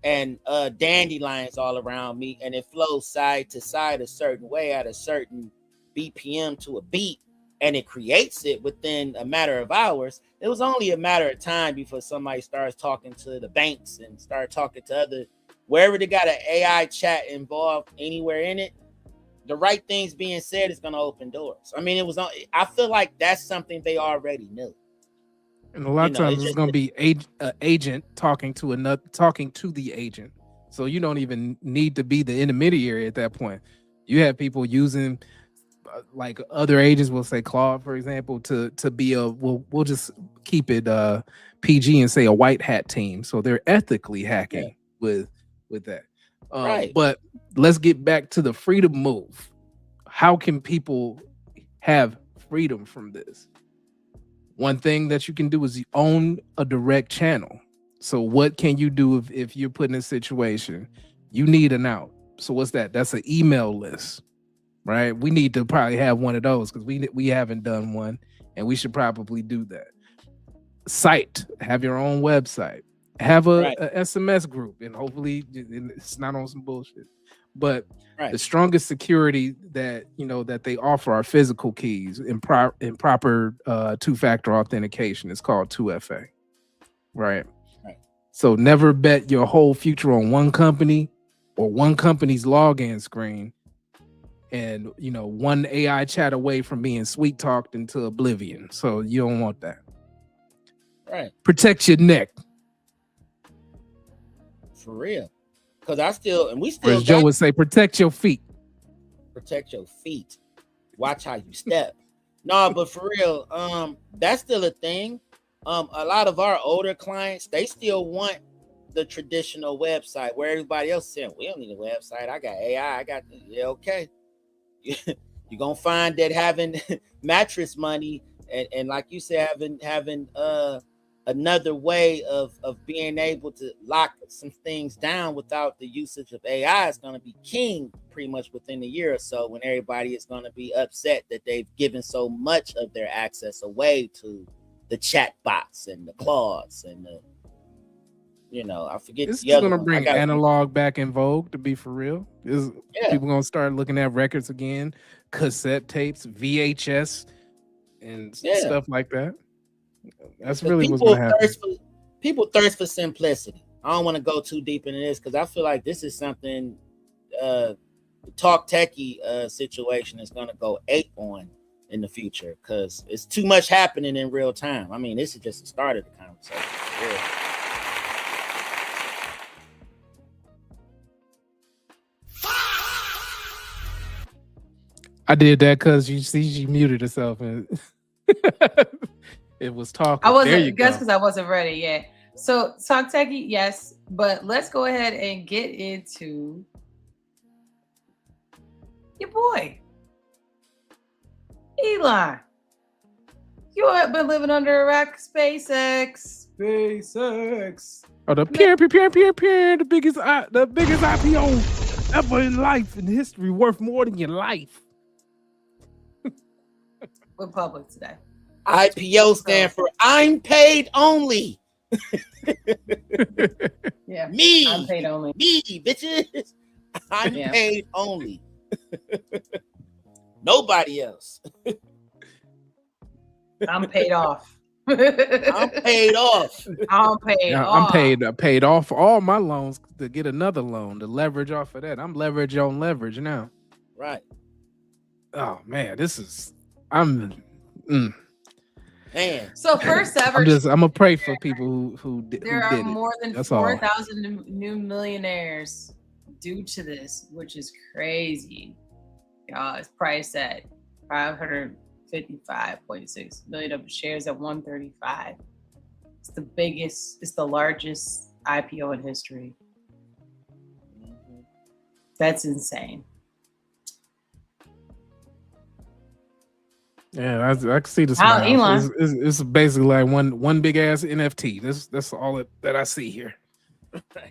and dandelions all around me, and it flows side to side a certain way at a certain BPM to a beat, and it creates it within a matter of hours. It was only a matter of time before somebody starts talking to the banks and start talking to other, wherever they got an AI chat involved anywhere in it, the right things being said is going to open doors. I mean, I feel like that's something they already knew. And a lot of times it's going to be agent talking to the agent. So you don't even need to be the intermediary at that point. You have people using like other agents, will say Claude, for example, to be we'll just keep it PG and say a white hat team. So they're ethically hacking with that. Right. But let's get back to the freedom move. How can people have freedom from this? One thing that you can do is you own a direct channel. So what can you do if you're put in a situation? You need an out. So what's that? That's an email list, right? We need to probably have one of those because we haven't done one, and we should probably do that. Site, have your own website. Have a SMS group, and hopefully it's not on some bullshit. But the strongest security that that they offer are physical keys in proper two-factor authentication. It's called 2FA, right? So never bet your whole future on one company or one company's login screen. And one AI chat away from being sweet talked into oblivion. So you don't want that. Right. Protect your neck. For real. Because we Or still as Joe would say, protect your feet. protect your feet. Watch how you step. No, but for real, that's still a thing. A lot of our older clients, they still want the traditional website where everybody else saying, we don't need a website. I got AI. Okay. You're gonna find that having mattress money and like you said, having another way of being able to lock some things down without the usage of AI is gonna be king pretty much within a year or so, when everybody is gonna be upset that they've given so much of their access away to the chat bots and the Claudes and the I forget. It's the other gonna one. bring analog back in vogue, to be for real. People gonna start looking at records again, cassette tapes, VHS, and stuff like that. That's really what's gonna happen. People thirst for simplicity. I don't want to go too deep into this because I feel like this is something the talk techie situation is gonna go ape on in the future because it's too much happening in real time. I mean, this is just the start of the conversation. Yeah. I did that because you see she muted herself and it was talking. I wasn't, guess because I wasn't ready yet. So talk techie, yes, but let's go ahead and get into your boy, Elon. You have been living under a rock. SpaceX. Oh, the the biggest IPO ever in life, in history, worth more than your life. We're public today. IPO stand for I'm paid only. Yeah. Me. I'm paid only. Me, bitches. I'm paid only. Nobody else. I'm paid off. I'm paid off. I'm paid off for all my loans to get another loan to leverage off of that. I'm leverage on leverage now. Right. Oh man, Man. So first ever. I'm gonna pray for people who did are it. more than That's 4,000 new millionaires due to this, which is crazy. It's priced at 555.6 million of shares at 135. It's the biggest. It's the largest IPO in history. That's insane. Yeah, I can see the smile. Elon. It's basically like one big ass NFT. That's all that I see here.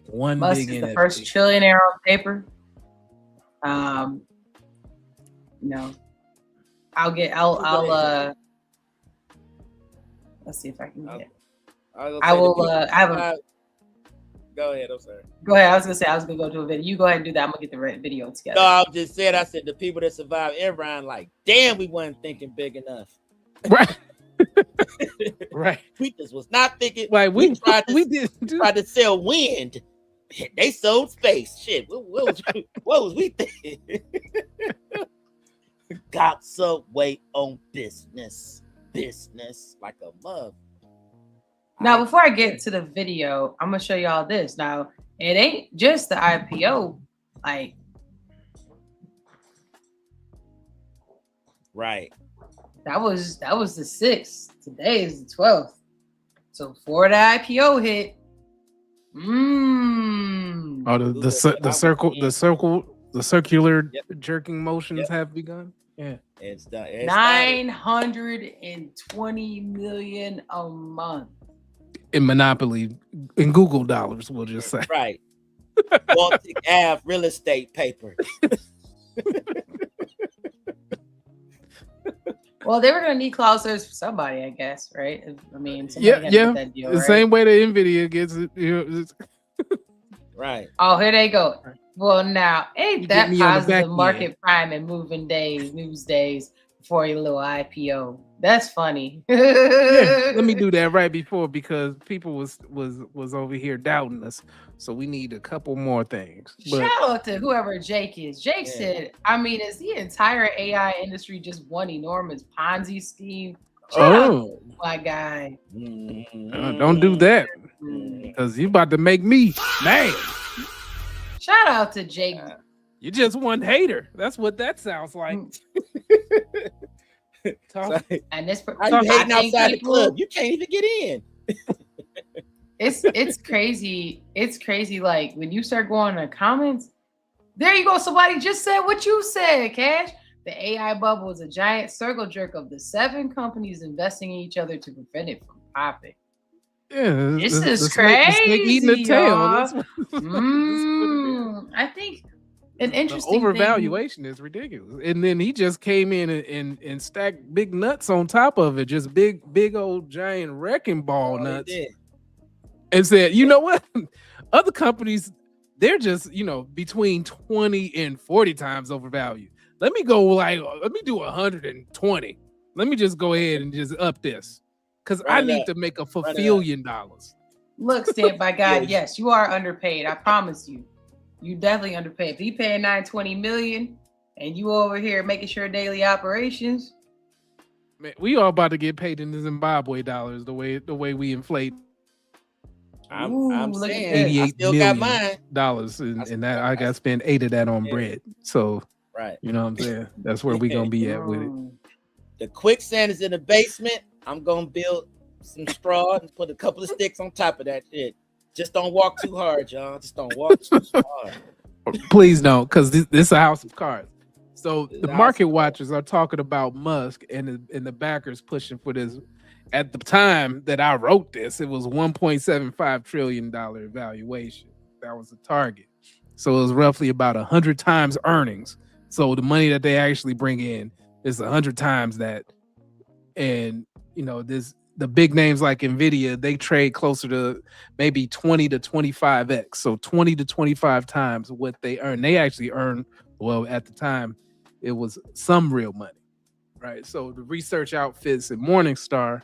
One Musk big is NFT. the first trillionaire on paper. No, I'll let's see if I can get it. I will. I have a. Go ahead. I'm sorry. Go ahead. I was gonna go to a video. You go ahead and do that. I'm gonna get the video together. No, I just said. I said the people that survived Immigrant, like, damn, we weren't thinking big enough. Right. Right. We just was not thinking. Like we tried to sell wind. They sold space. Shit. What was we thinking? Got some weight on business like a mug. Now, before I get to the video, I'm gonna show y'all this. Now, it ain't just the IPO, like, right. That was the 6th. Today is the 12th. So before the IPO hit, the circular jerking motions have begun. Yeah, it's done. 920 million a month. In Monopoly, in Google dollars, we'll just say. Right. Baltic Ave real estate paper. Well, they were gonna need cloud service for somebody, I guess, right? I mean, that deal, the same way that Nvidia gets it. Right. Oh, here they go. Well, now ain't that positive market prime and moving days, news days before your little IPO? That's funny. Yeah, let me do that right before because people was over here doubting us. So we need a couple more things. But Shout out to whoever Jake is. Jake Yeah. said, I mean, is the entire AI industry just one enormous Ponzi scheme? Shout out to my guy. Don't do that because you about to make me mad. Shout out to Jake. You just one hater. That's what that sounds like. And this How you hating outside the club? You can't even get in. It's crazy. It's crazy. Like when you start going in the comments, there you go. Somebody just said what you said, Cash. The AI bubble is a giant circle jerk of the 7 companies investing in each other to prevent it from popping. Yeah, This is the crazy. snake eating the tail. Y'all. That's I think an interesting the overvaluation is ridiculous. And then he just came in and stacked big nuts on top of it, just big old giant wrecking ball nuts. And said, you know what? Other companies, they're just, between 20 and 40 times overvalued. Let me do 120. Let me just go ahead and just up this. Because I need to make a $1 billion. Look, Stand by God, yes, you are underpaid. I promise you. You definitely underpaid. If you paying $920 million and you over here making sure daily operations. Man, we all about to get paid in the Zimbabwe dollars the way we inflate. I'm saying I still got mine. Dollars and that I got to spend 8 of that on bread. So you know what I'm saying? That's where we gonna be at with it. The quicksand is in the basement. I'm gonna build some straw and put a couple of sticks on top of that shit. Just don't walk too hard, y'all. Just don't walk too hard. Please don't, because this is a house of cards. So the market watchers are talking about Musk and the backers pushing for this. At the time that I wrote this, it was $1.75 trillion valuation. That was the target. So it was roughly about 100 times earnings. So the money that they actually bring in is 100 times that. And the big names like Nvidia, they trade closer to maybe 20 to 25x. So 20 to 25 times what they earn. They actually earn, well, at the time, it was some real money, right? So the research outfits at Morningstar,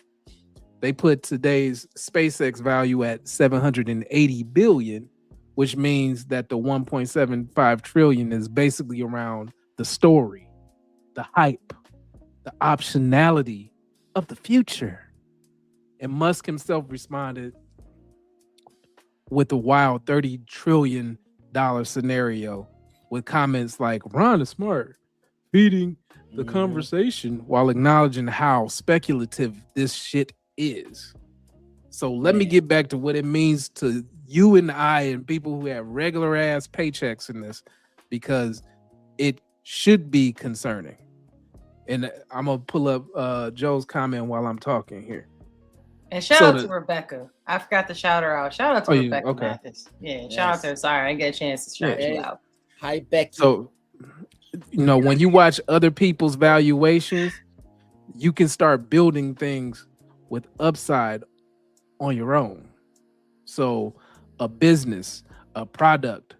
they put today's SpaceX value at 780 billion, which means that the 1.75 trillion is basically around the story, the hype, the optionality of the future. And Musk himself responded with a wild $30 trillion scenario with comments like, Ron is smart, feeding the conversation while acknowledging how speculative this shit is. So let me get back to what it means to you and I and people who have regular ass paychecks in this, because it should be concerning. And I'm going to pull up Joe's comment while I'm talking here. And shout out to Rebecca. I forgot to shout her out. Shout out to Rebecca Mathis. Yeah, shout out to her. Sorry, I didn't get a chance to shout you out. Hi, Becky. So, when you watch other people's valuations, you can start building things with upside on your own. So, a business, a product,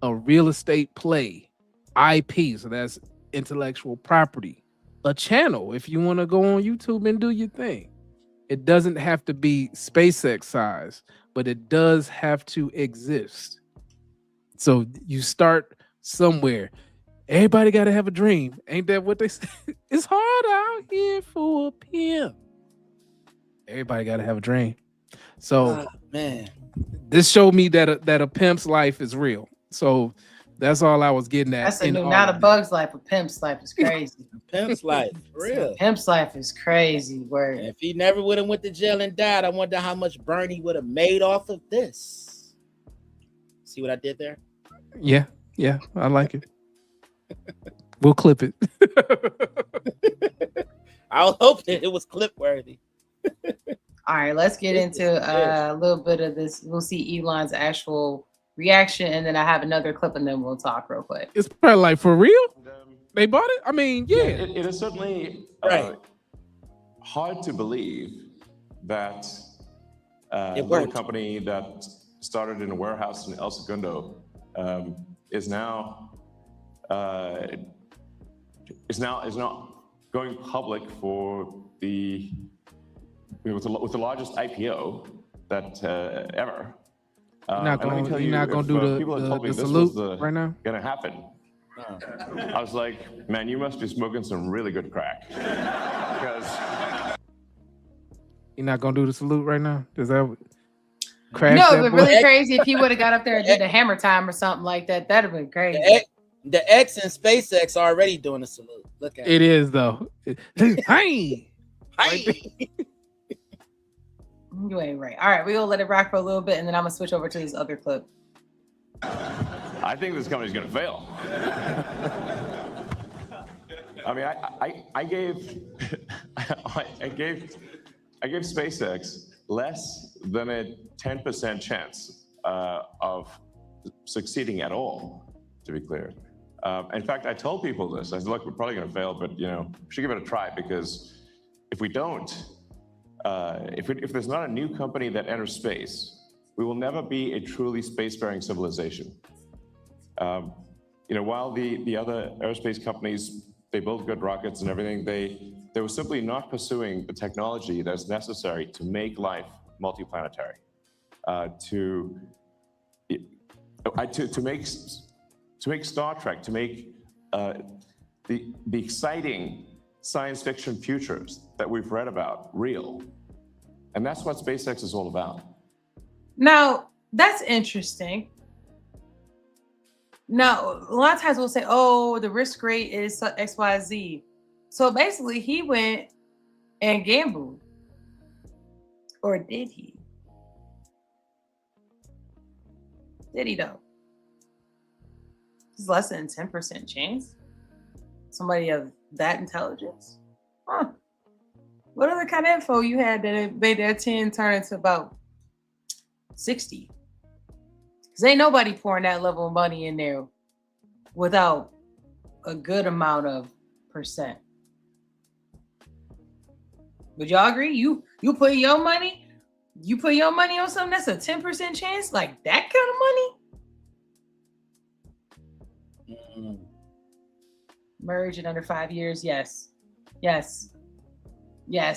a real estate play, IP, so that's intellectual property, a channel, if you want to go on YouTube and do your thing. It doesn't have to be SpaceX size, but it does have to exist. So you start somewhere. Everybody got to have a dream. Ain't that what they say? It's hard out here for a pimp. Everybody got to have a dream. So, man, this showed me that a pimp's life is real. So that's all I was getting at. That's not a bug's life, a pimp's life is crazy. Pimp's life, for real. Pimp's life is crazy. Word. And if he never would have went to jail and died, I wonder how much Bernie would have made off of this. See what I did there? Yeah, I like it. We'll clip it. I hope that it was clip worthy. All right, let's get into a little bit of this. We'll see Elon's actual reaction, and then I have another clip, and then we'll talk real quick. It's probably like, for real? They bought it? I mean, yeah. It is certainly hard to believe that a little company that started in a warehouse in El Segundo is now going public for with the largest IPO that ever. You're not And let me tell you're not you, gonna if do people had told me the this salute was right now. gonna happen, I was like, man, you must be smoking some really good crack. Because You're not gonna do the salute right now. Does that crash No, that but boy? really crazy if he would have got up there and did the hammer time or something like that. That'd have been crazy. The X and SpaceX are already doing a salute. Look at It is though. Hey. You ain't right. All right, we'll let it rock for a little bit, and then I'm gonna switch over to this other clip. I think this company's gonna fail. I mean, I gave SpaceX less than a 10% chance of succeeding at all, to be clear. In fact, I told people this. I said, look, we're probably going to fail, but we should give it a try, because if we don't, if there's not a new company that enters space, we will never be a truly spacefaring civilization. While the other aerospace companies, they build good rockets and everything, they were simply not pursuing the technology that's necessary to make life multiplanetary, to make Star Trek, to make the exciting science fiction futures that we've read about real. And that's what SpaceX is all about. Now, that's interesting. Now, a lot of times we'll say, oh, the risk rate is XYZ. So basically, he went and gambled. Or did he? Did he, though? It's less than 10% chance. Somebody of that intelligence? Huh. What other kind of info you had that it made that 10 turn into about 60? Because ain't nobody pouring that level of money in there without a good amount of percent. Would y'all agree? You put your money on something that's a 10% chance? Like that kind of money? Merge in under 5 years? Yes. Yeah,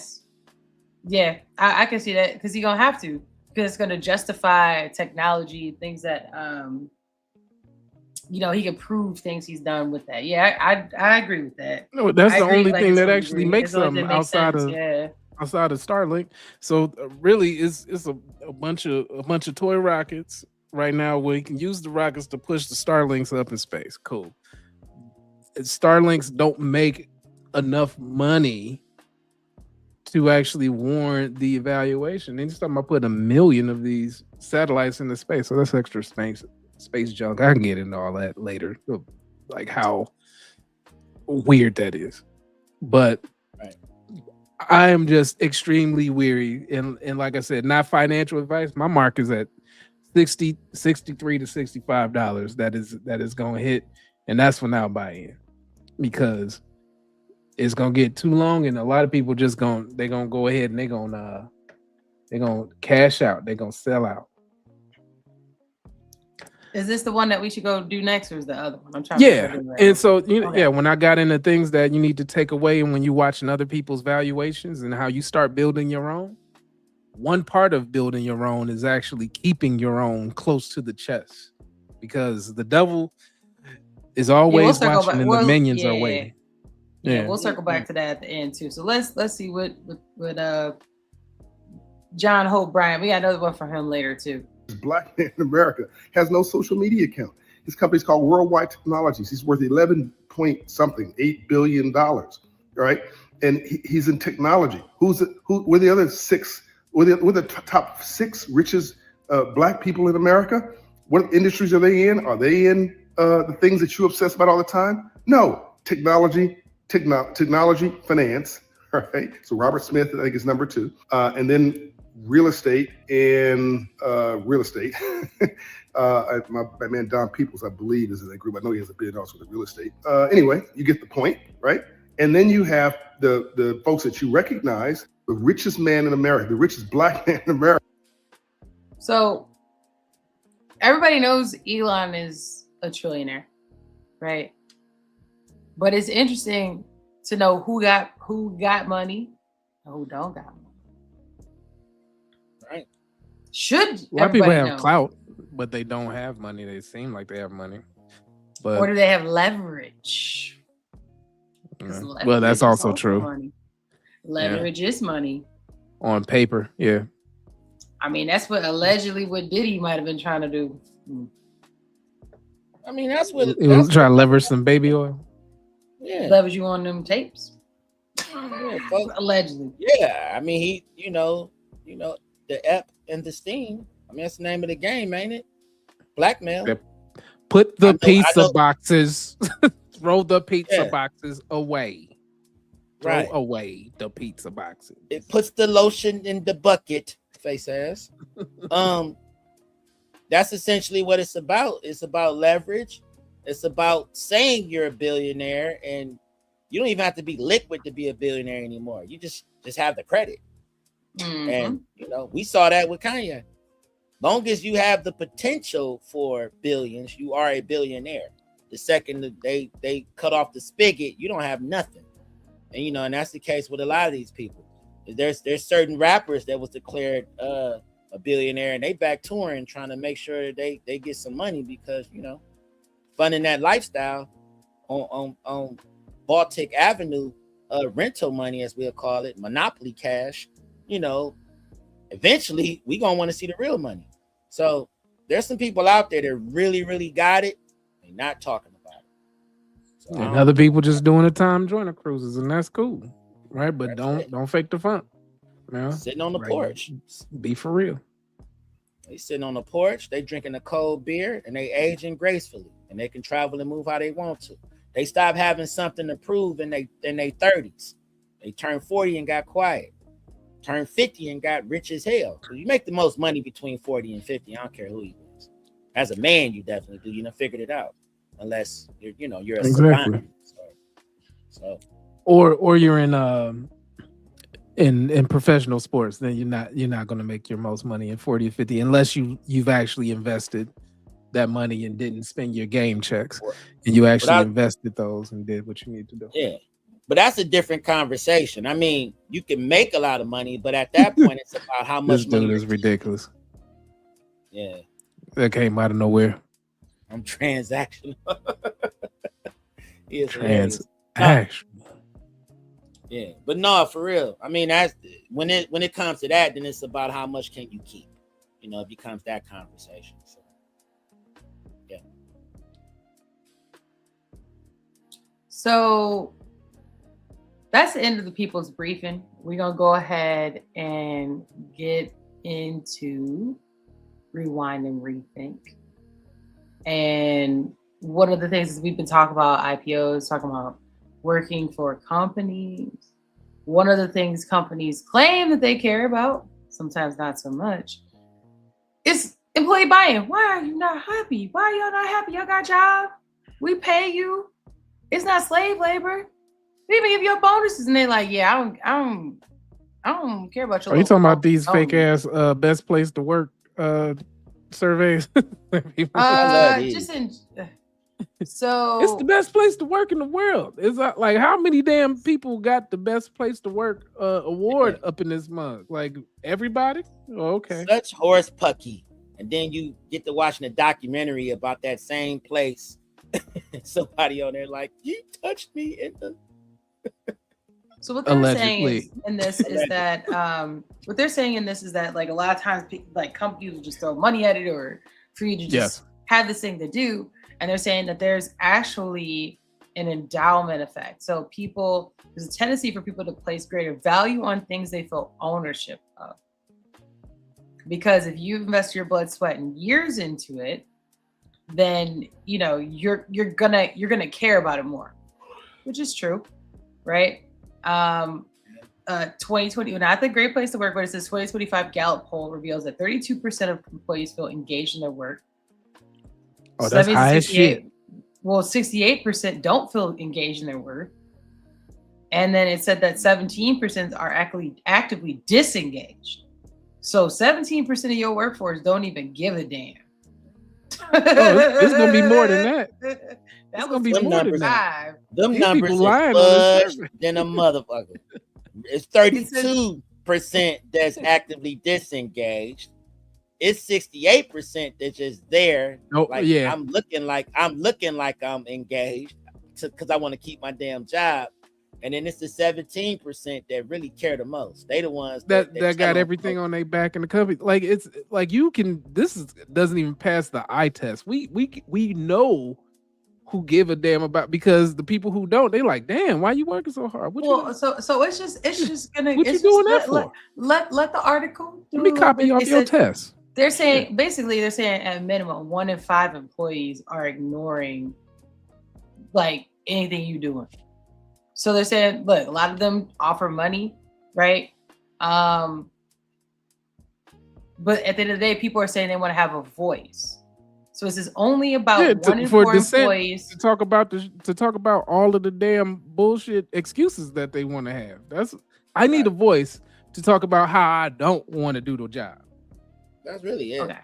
I can see that, because he's gonna have to, because it's gonna justify technology, things that he can prove things he's done with that. Yeah, I agree with that. No, that's I the agree, only like, thing it's that only actually agree. makes It's only them that makes outside sense, of Starlink. So really, it's a bunch of toy rockets right now where you can use the rockets to push the Starlinks up in space. Cool. Starlinks don't make enough money to actually warrant the evaluation. And he's talking about putting 1 million of these satellites into space. So that's extra space junk. I can get into all that later, like how weird that is. But Right. I am just extremely weary. And like I said, not financial advice. My mark is at $63 to $65. That is going to hit. And that's when I'll buy in, because it's gonna get too long, and a lot of people just gonna go ahead and they're gonna cash out. They're gonna sell out. Is this the one that we should go do next, or is the other one? I'm trying. Yeah, and so Okay. when I got into things that you need to take away, and when you're watching other people's valuations and how you start building your own, one part of building your own is actually keeping your own close to the chest, because the devil is always watching and the minions are waiting. Yeah, we'll circle back to that at the end too. So let's see what John Hope Bryant. We got another one from him later too. Black man in America has no social media account. His company's called Worldwide Technologies. He's worth 8 billion dollars, right? And he's in technology. Were the other six? Were the top 6 richest Black people in America? What industries are they in? Are they in the things that you obsess about all the time? No, technology, finance, right? So Robert Smith, I think, is number 2, and then real estate and real estate. My man Don Peoples, I believe, is in that group. I know he has $1 billion worth of real estate. Anyway, you get the point, right? And then you have the folks that you recognize, the richest man in America, the richest Black man in America. So everybody knows Elon is a trillionaire, right? But it's interesting to know who got money Who don't got money? Right. Should A lot of people everybody have know? clout, but they don't have money. They seem like they have money, Or but do they have leverage? 'Cause well, that's leverage is also true. money. Leverage is money. On paper, yeah. I mean, that's what allegedly what Diddy might have been trying to do. I mean, that's what It was trying to leverage some baby oil. Yeah. Leverage you on them tapes. Yeah, folks. Allegedly. Yeah, I mean, he, the ep and the steam. I mean, that's the name of the game, ain't it? Blackmail. Yep. Put the I know- pizza boxes, throw the pizza Yeah. boxes away. Throw Right. away the pizza boxes. It puts the lotion in the bucket, face ass. That's essentially what it's about. It's about leverage. It's about saying you're a billionaire, and you don't even have to be liquid to be a billionaire anymore. You just have the credit. And we saw that with Kanye. Long as you have the potential for billions, you are a billionaire. The second that they cut off the spigot, you don't have nothing. And and that's the case with a lot of these people. There's certain rappers that was declared a billionaire, and they back touring trying to make sure that they get some money because funding that lifestyle on Baltic Avenue, rental money as we'll call it, monopoly cash. Eventually we gonna want to see the real money. So there's some people out there that really, really got it. They're not talking about it. So, And other people just doing the time joiner cruises, and that's cool, right? But That's don't fake the funk. Sitting on the Like, porch. Be for real. They sitting on the porch, they drinking a cold beer, and they aging gracefully, and they can travel and move how they want to. They stop having something to prove in their 30s. They turned 40 and got quiet. Turned 50 and got rich as hell. So you make the most money between 40 and 50. I don't care who you is. As a man, you definitely do. You done figured it out, unless you're a savant. So or you're in professional sports, then you're not going to make your most money in 40 or 50 unless you've actually invested that money and didn't spend your game checks, and you actually invested those and did what you need to do. Yeah. But that's a different conversation. I mean, you can make a lot of money, but at that point, it's about how much This dude money is ridiculous. Yeah. That came out of nowhere. I'm transactional. He is Transaction. Yeah, but no, for real. I mean, that's when it comes to that, then it's about how much can you keep. It becomes that conversation. So, yeah. So that's the end of the people's briefing. We're gonna go ahead and get into rewind and rethink. And one of the things is we've been talking about IPOs, talking about working for companies. One of the things companies claim that they care about, sometimes not so much, is employee buy-in. Why are you not happy? Why are y'all not happy? Y'all got a job. We pay you. It's not slave labor. We even give you bonuses, and they're like, "Yeah, I don't care about your." Are you talking about these fake ass best place to work surveys? So it's the best place to work in the world. It's like how many damn people got the best place to work award up in this mug? Like everybody? Oh, okay. Such horse pucky. And then you get to watching a documentary about that same place. Somebody on there like, you touched me in the. So what they're saying in this is that like a lot of times like companies will just throw money at it or for you to just have this thing to do. And they're saying that there's actually an endowment effect. So there's a tendency for people to place greater value on things they feel ownership of. Because if you invest your blood, sweat, and years into it, then you're gonna care about it more, which is true, right? 2020, not the great place to work, but it says 2025 Gallup poll reveals that 32% of employees feel engaged in their work. Oh, that's high as shit. Well, 68% don't feel engaged in their work. And then it said that 17% are actively disengaged. So 17% of your workforce don't even give a damn. It's going to be more than that. That was going to be more than that. Them numbers are fudged than a motherfucker. It's 32% that's actively disengaged. It's 68% that's just there. Oh, like yeah. I'm looking like I'm engaged because I want to keep my damn job. And then it's the 17% that really care the most. They the ones that got everything on their back in the company. Like it's like doesn't even pass the eye test. We know who give a damn about, because the people who don't, they like, damn, why you working so hard? So it's just gonna. What it's you doing just, that for? Let the article. Let me copy off your test. They're saying basically at a minimum 1 in 5 employees are ignoring like anything you doing. So they're saying, look, a lot of them offer money, right? But at the end of the day, people are saying they want to have a voice. So this is only about 1 in 4 employees to talk about all of the damn bullshit excuses that they want to have. I need a voice to talk about how I don't want to do the job. That's really it. Okay.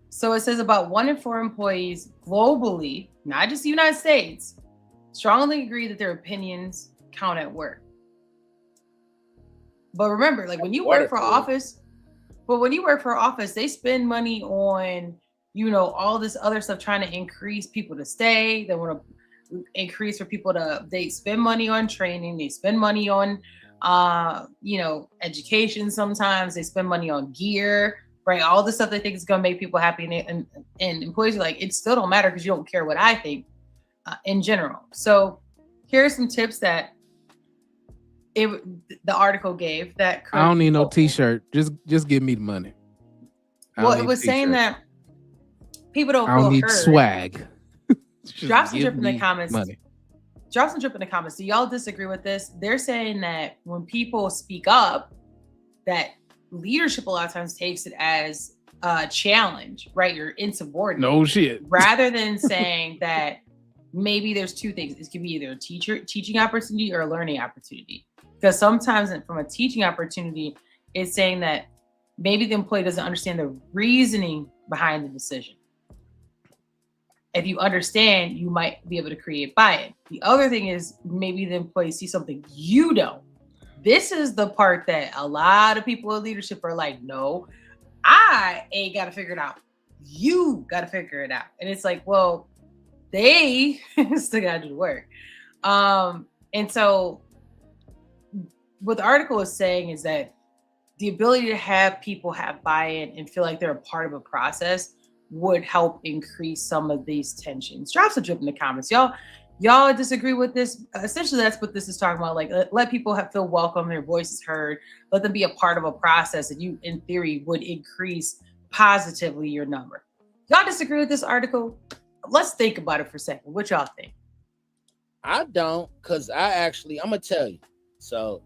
So it says about 1 in 4 employees globally, not just the United States, strongly agree that their opinions count at work. But remember, like when you work for office, they spend money on, all this other stuff, trying to increase people to stay. They want to increase for people they spend money on training. They spend money on, education. Sometimes they spend money on gear, right? All the stuff they think is going to make people happy. And employees are like, it still don't matter because you don't care what I think in general. So here are some tips that the article gave that I don't need no t-shirt. Just give me the money. Well, it was saying that people don't feel I don't need heard. swag. Drop some drip in the comments. Drop some drip in the comments. Do y'all disagree with this? They're saying that when people speak up, that leadership a lot of times takes it as a challenge, right? You're insubordinate. No shit. Rather than saying that maybe there's two things. It could be either a teaching opportunity or a learning opportunity. Because sometimes from a teaching opportunity, it's saying that maybe the employee doesn't understand the reasoning behind the decision. If you understand, you might be able to create buy-in. The other thing is maybe the employee sees something you don't. This is the part that a lot of people in leadership are like, no, I ain't got to figure it out. You got to figure it out. And it's like, well, they still got to do the work. And so what the article is saying is that the ability to have people have buy-in and feel like they're a part of a process would help increase some of these tensions. Drop some drip in the comments. Y'all disagree with this? Essentially, that's what this is talking about. Like, let people feel welcome, their voices heard, let them be a part of a process that you, in theory, would increase positively your number. Y'all disagree with this article? Let's think about it for a second. What y'all think? I don't, because I'm gonna tell you. So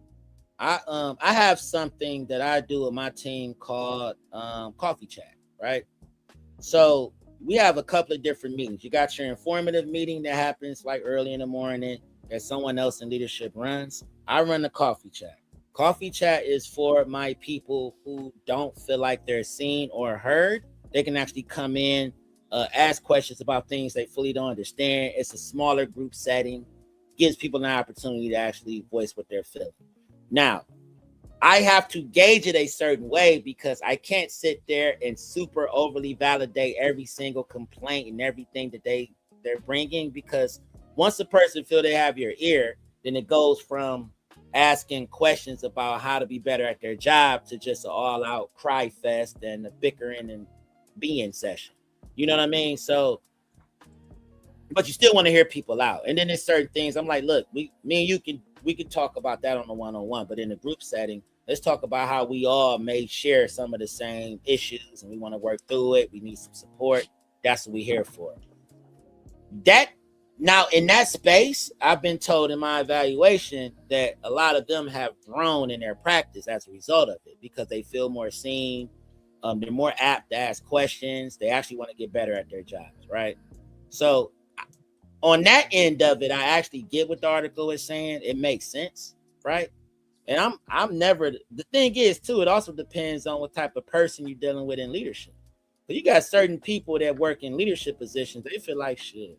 I have something that I do with my team called coffee chat, right? So we have a couple of different meetings. You got your informative meeting that happens like early in the morning that someone else in leadership runs. I run the coffee chat. Coffee chat is for my people who don't feel like they're seen or heard. They can actually come in, ask questions about things they fully don't understand. It's a smaller group setting, gives people an opportunity to actually voice what they're feeling. Now, I have to gauge it a certain way because I can't sit there and super overly validate every single complaint and everything that they're bringing, because once a person feel they have your ear, then it goes from asking questions about how to be better at their job to just an all-out cry fest and a bickering and being session. You know what I mean? So, but you still want to hear people out. And then there's certain things I'm like, look, me and you we can talk about that on a one-on-one, but in a group setting, let's talk about how we all may share some of the same issues and we want to work through it. We need some support. That's what we're here for. Now, in that space, I've been told in my evaluation that a lot of them have grown in their practice as a result of it because they feel more seen. They're more apt to ask questions. They actually want to get better at their jobs, right? So on that end of it, I actually get what the article is saying. It makes sense, right? And I'm never, the thing is too, it also depends on what type of person you're dealing with in leadership. But you got certain people that work in leadership positions, they feel like shit.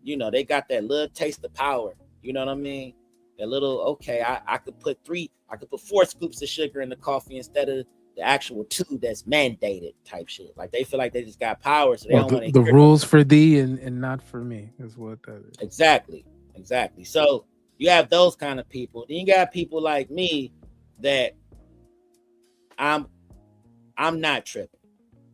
You know, they got that little taste of power. You know what I mean? That little, okay, I could put I could put 4 scoops of sugar in the coffee instead of the actual 2 that's mandated type shit. Like they feel like they just got power, so they don't want to the rules for thee and not for me is what that is. Exactly. So you have those kind of people. Then you got people like me that I'm not tripping.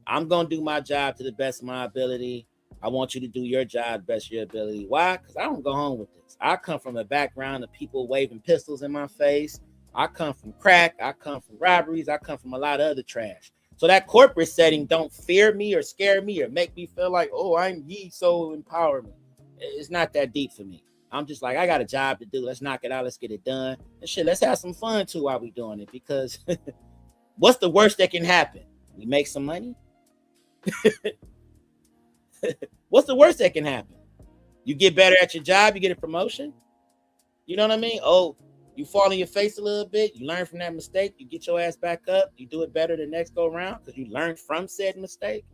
I'm gonna do my job to the best of my ability. I want you to do your job to the best of your ability. Why? Because I don't go home with this. I come from a background of people waving pistols in my face. I come from crack. I come from robberies. I come from a lot of other trash. So that corporate setting don't fear me or scare me or make me feel like, oh, I'm ye so empowerment. It's not that deep for me. I'm just like, I got a job to do. Let's knock it out. Let's get it done. And shit, let's have some fun too while we doing it. Because what's the worst that can happen? We make some money. What's the worst that can happen? You get better at your job. You get a promotion. You know what I mean? Oh, you fall on your face a little bit. You learn from that mistake. You get your ass back up. You do it better the next go around because you learned from said mistake.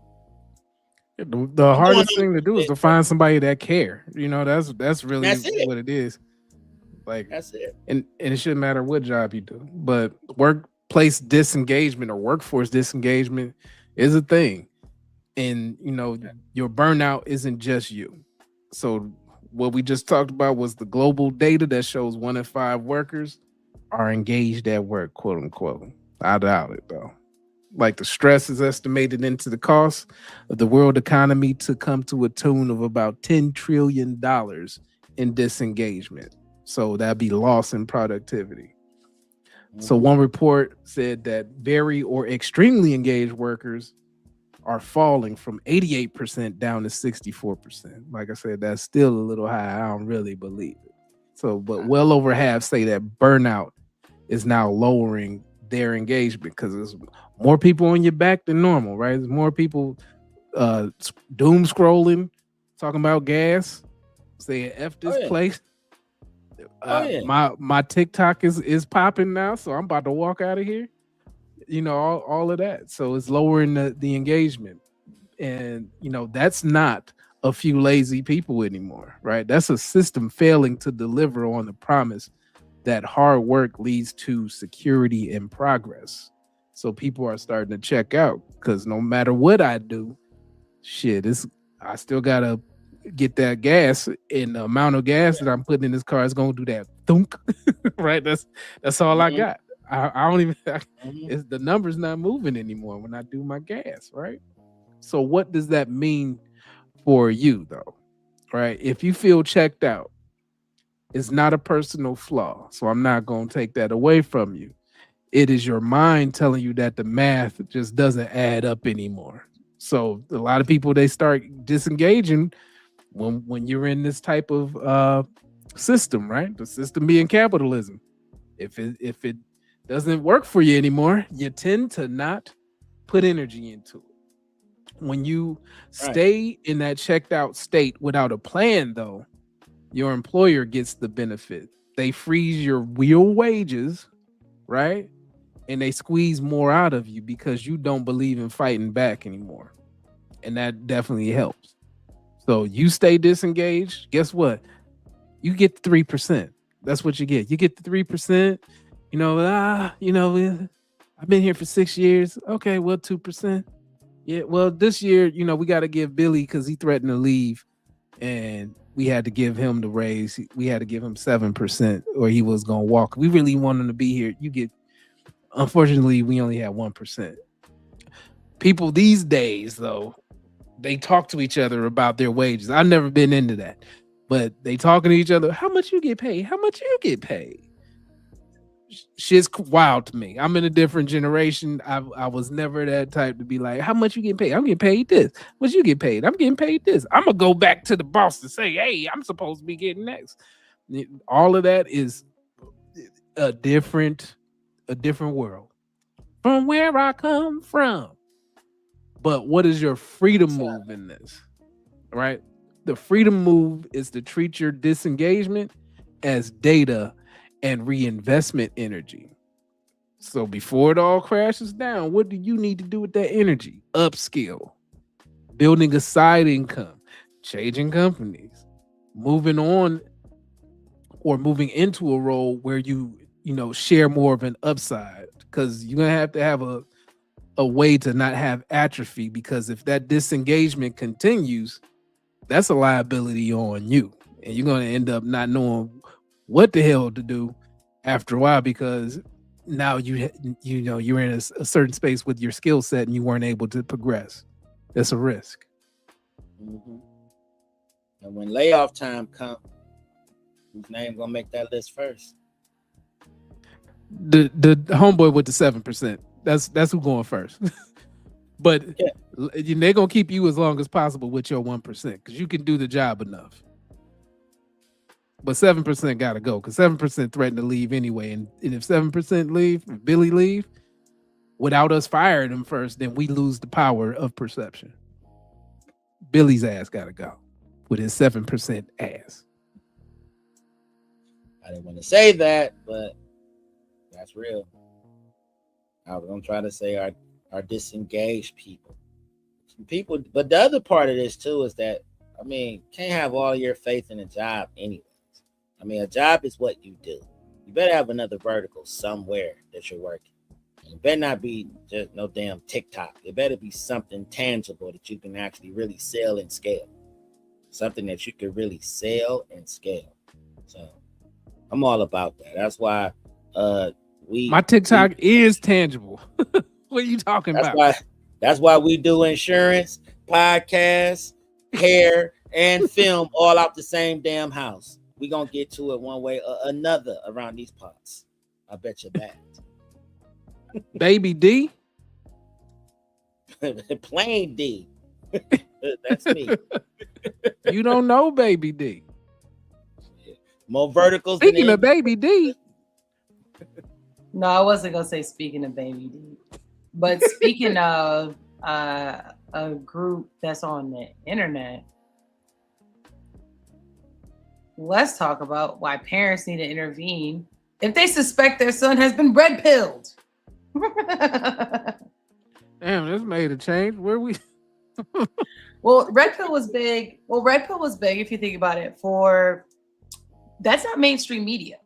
The hardest thing to do is to find somebody that care. You know, that's really what it is. Like that's it. And it shouldn't matter what job you do, but workplace disengagement or workforce disengagement is a thing. And you know, your burnout isn't just you. So what we just talked about was the global data that shows 1 in 5 workers are engaged at work, quote unquote. I doubt it though. Like the stress is estimated into the cost of the world economy to come to a tune of about $10 trillion in disengagement. So that'd be loss in productivity. So one report said that very or extremely engaged workers are falling from 88% down to 64%. Like I said, that's still a little high. I don't really believe it. So, but well over half say that burnout is now lowering their engagement because there's more people on your back than normal, right? There's more people doom scrolling, talking about gas, saying F this place. My TikTok is popping now, so I'm about to walk out of here. You know, all of that. So it's lowering the engagement. And, you know, that's not a few lazy people anymore, right? That's a system failing to deliver on the promise that hard work leads to security and progress. So people are starting to check out because no matter what I do, I still got to get that gas, and the amount of gas that I'm putting in this car is going to do that thunk, right? That's all I got. I don't even, the number's not moving anymore when I do my gas, right? So what does that mean for you though, right? If you feel checked out, it's not a personal flaw. So I'm not going to take that away from you. It is your mind telling you that the math just doesn't add up anymore. So a lot of people, they start disengaging when you're in this type of system, right? The system being capitalism. If it doesn't work for you anymore, you tend to not put energy into it. When you stay in that checked out state without a plan, though, your employer gets the benefit. They freeze your real wages, right? And they squeeze more out of you because you don't believe in fighting back anymore. And that definitely helps. So you stay disengaged, guess what? You get the 3%. That's what you get. You get the 3%. You know, I've been here for 6 years. Okay, well, 2%. Yeah, well, this year, you know, we got to give Billy because he threatened to leave, and we had to give him the raise. We had to give him 7%, or he was gonna walk. We really want him to be here. Unfortunately, we only had 1%. People these days, though, they talk to each other about their wages. I've never been into that, but they talking to each other. How much you get paid? How much you get paid? Shit's wild to me. I'm in a different generation. I was never that type to be like, how much you get paid? I'm getting paid this. What you get paid? I'm getting paid this. I'm gonna go back to the boss to say, hey, I'm supposed to be getting next. All of that is a different world from where I come from. But what is your freedom move in this? Right? The freedom move is to treat your disengagement as data and reinvestment energy. So before it all crashes down, what do you need to do with that energy? Upskill, building a side income, changing companies, moving on or moving into a role where you share more of an upside, because you're gonna have to have a way to not have atrophy, because if that disengagement continues, that's a liability on you, and you're gonna end up not knowing what the hell to do after a while, because now you're in a certain space with your skill set and you weren't able to progress. That's a risk. Mm-hmm. And when layoff time comes, whose name gonna make that list first? The homeboy with the 7%. That's who going first. But they're gonna keep you as long as possible with your 1%, because you can do the job enough. But 7% gotta go, because 7% threatened to leave anyway. And if 7% leave, if Billy leave, without us firing him first, then we lose the power of perception. Billy's ass gotta go with his 7% ass. I didn't want to say that, but that's real. I was gonna try to say our disengaged people. But the other part of this too is that, can't have all your faith in a job anyways. A job is what you do. You better have another vertical somewhere that you're working. And it better not be just no damn TikTok. It better be something tangible that you can actually really sell and scale. Something that you can really sell and scale. So I'm all about that. That's why my TikTok is tangible. What are you talking about? That's why we do insurance, podcasts, hair, and film all out the same damn house. We gonna get to it one way or another around these parts. I bet you that. Baby D? Plain D. That's me. You don't know Baby D. More verticals. Speaking of Baby D. No, I wasn't gonna say speaking of Baby D. But speaking of a group that's on the internet, let's talk about why parents need to intervene if they suspect their son has been red pilled. Damn, this made a change. Where we? Well, red pill was big. If you think about it. That's not mainstream media.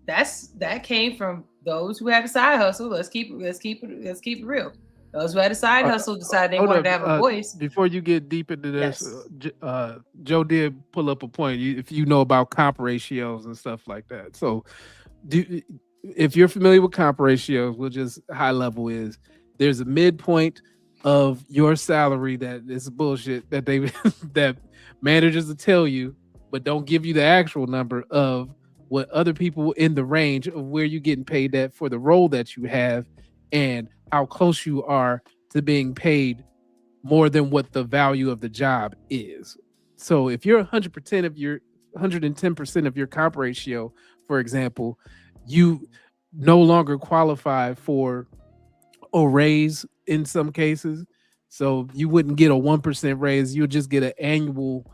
That came from those who had a side hustle. Let's keep it real. Those who had a side hustle decided they wanted to have a voice. Before you get deep into this, yes. Joe did pull up a point. If you know about comp ratios and stuff like that. So, if you're familiar with comp ratios, we'll just high level is there's a midpoint of your salary that is bullshit that that managers will tell you, but don't give you the actual number of what other people in the range of where you're getting paid at for the role that you have, and how close you are to being paid more than what the value of the job is. So if you're 110% of your comp ratio, for example, you no longer qualify for a raise in some cases. So you wouldn't get a 1% raise. You'll just get an annual,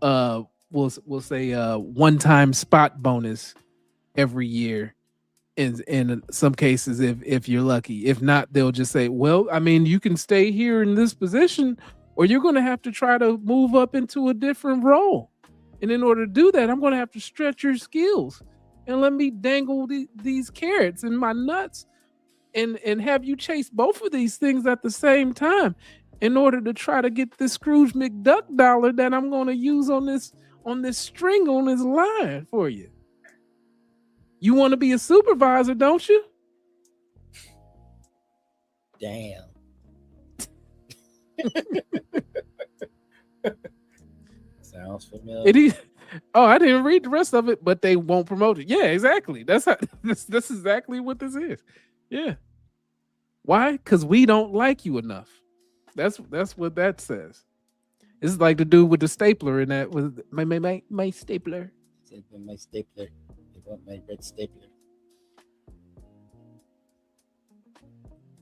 we'll say one-time spot bonus every year. In some cases, if you're lucky. If not, they'll just say, well, you can stay here in this position, or you're going to have to try to move up into a different role. And in order to do that, I'm going to have to stretch your skills and let me dangle these carrots in my nuts and have you chase both of these things at the same time in order to try to get this Scrooge McDuck dollar that I'm going to use on this string on this line for you. You want to be a supervisor, don't you? Damn. Sounds familiar. I didn't read the rest of it, but they won't promote it. Yeah, exactly. That's how this is exactly what this is. Yeah. Why? Because we don't like you enough. That's what that says. This is like the dude with the stapler in that with my stapler. My stapler. My red stapler.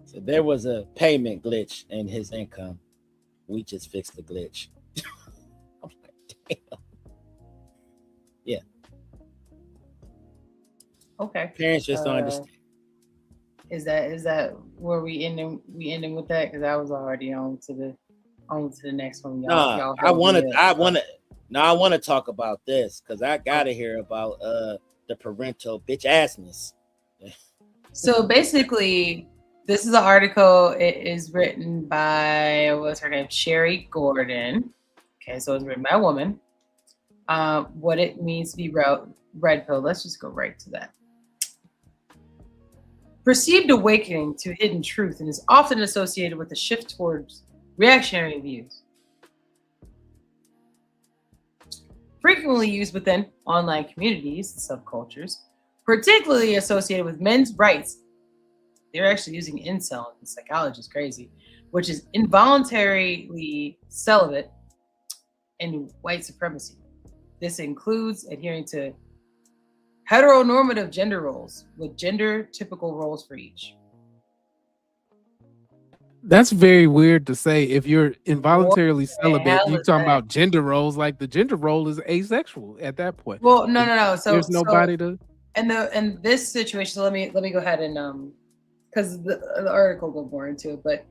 So there was a payment glitch in his income. We just fixed the glitch. I'm like, damn. Yeah. Okay. Parents just don't understand. Is that where we ending with that? Because I was already on to the next one. No, I want to talk about this because I gotta hear about the parental bitch assness So basically, this is an article. It is written by, what's her name? Sherry Gordon. Okay, so it's written by a woman. What it means to be red pill. Let's just go right to that. Perceived awakening to hidden truth and is often associated with a shift towards reactionary views. Frequently used within online communities and subcultures, particularly associated with men's rights. They're actually using incel, and psychology is crazy, which is involuntarily celibate and white supremacy. This includes adhering to heteronormative gender roles with gender typical roles for each. That's very weird to say. If you're involuntarily celibate, hell you're is talking that? about gender roles. Like the gender role is asexual at that point. Well, no. So there's nobody to. And this situation. So let me go ahead and because the article go more into it. But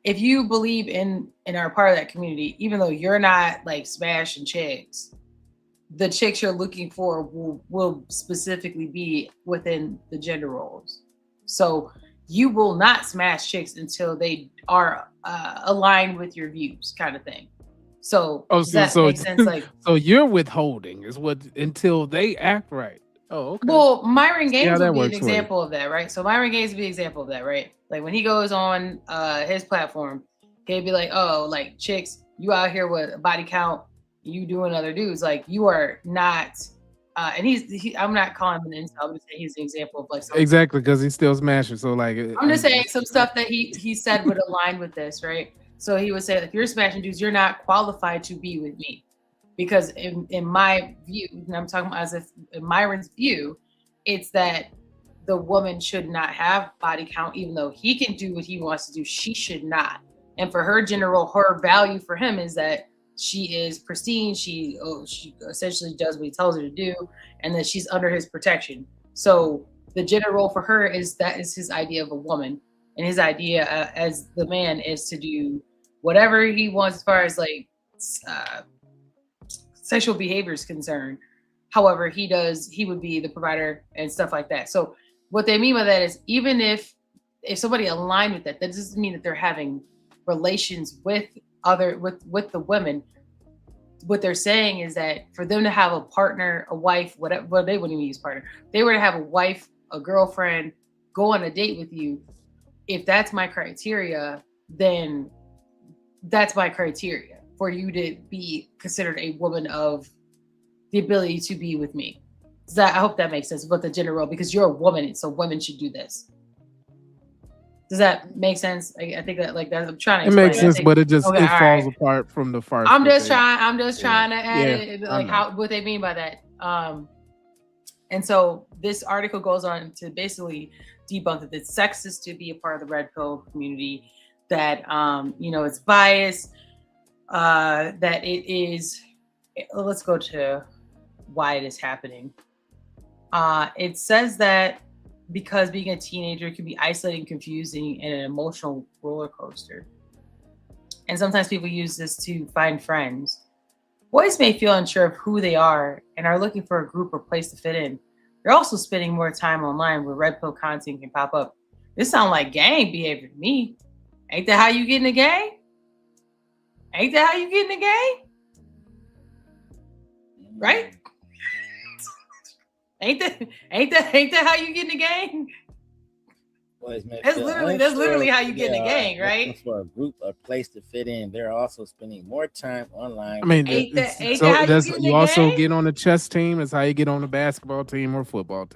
if you believe in are part of that community, even though you're not like smashing chicks, the chicks you're looking for will specifically be within the gender roles. So you will not smash chicks until they are aligned with your views, kind of thing. So does that make sense? Like, so you're withholding is what until they act right. Oh, okay. Well, Myron Gaines would be an works for you. example of that, right? So Myron Gaines would be an example of that, right? Like when he goes on his platform, he'd be like, "Oh, like chicks, you out here with a body count, you doing other dudes, like you are not." And I'm not calling him an incel. I'm just saying he's an example of like exactly because he's still smashing. So like, I'm just saying some stuff that he said would align with this, right? So he would say, if you're smashing dudes, you're not qualified to be with me. Because in my view, and I'm talking about as if in Myron's view, it's that the woman should not have body count, even though he can do what he wants to do, she should not. And for her gender role, her value for him is that she is pristine, she essentially does what he tells her to do, and that she's under his protection. So the gender role for her is his idea of a woman, and his idea as the man is to do whatever he wants as far as like sexual behavior is concerned. However, he would be the provider and stuff like that. So what they mean by that is even if somebody aligned with that doesn't mean that they're having relations with the women. What they're saying is that for them to have a partner, a wife, whatever, well, they wouldn't even use partner. They were to have a wife, a girlfriend, go on a date with you. If that's my criteria, then that's my criteria for you to be considered a woman of the ability to be with me. I hope that makes sense about the gender role, because you're a woman, so women should do this. Does that make sense? I think that like that. I'm trying to. It makes sense, but it just it falls apart from the first. I'm just trying to add it, like what they mean by that. And so this article goes on to basically debunk that it's sexist to be a part of the red pill community, that it's biased, that it is. Let's go to why it is happening. It says that because being a teenager can be isolating, confusing, and an emotional roller coaster. And sometimes people use this to find friends. Boys may feel unsure of who they are and are looking for a group or place to fit in. They're also spending more time online where red pill content can pop up. This sounds like gang behavior to me. Ain't that how you get in the gang? Ain't that how you get in the gang? Right? Ain't that how you get in the gang? That's literally how you get in the gang, right? For a group or place to fit in, they're also spending more time online. I mean, you also get on the chess team. It's how you get on the basketball we're not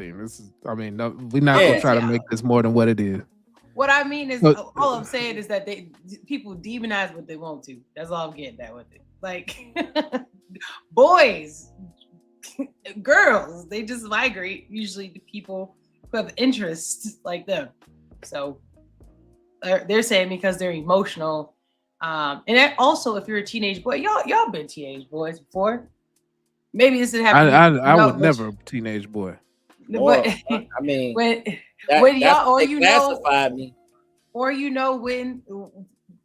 gonna try to make this more than what it is. What I mean is, all I'm saying is that people demonize what they want to. That's all I'm getting at with it. Like boys, girls, they just migrate usually to people who have interests like them. So they're saying because they're emotional. And that also, if you're a teenage boy, y'all been teenage boys before. Maybe this didn't happen. I would never teenage boy. But I mean, when y'all when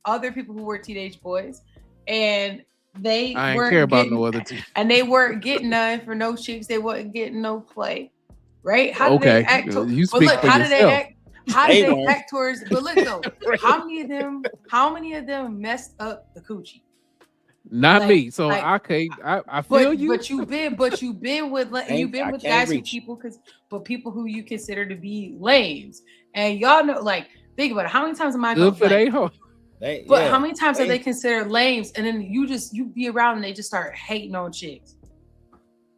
other people who were teenage boys and they I ain't care about no other team. And they weren't getting none for no chicks. They wasn't getting no play. right? How do Okay, they act? you But speak look, for how do they yourself. act? How do They they weren't. act towards? But look though, how many of them messed up the coochie? Not Like- me. So like- I can't. I feel But you. you've been with you've been I with can't guys who reach. people who you consider to be lames, and y'all know, like, think about it. How many times am I Good going for they like? hoe. But how many times are they considered lames, and then you be around and they just start hating on chicks,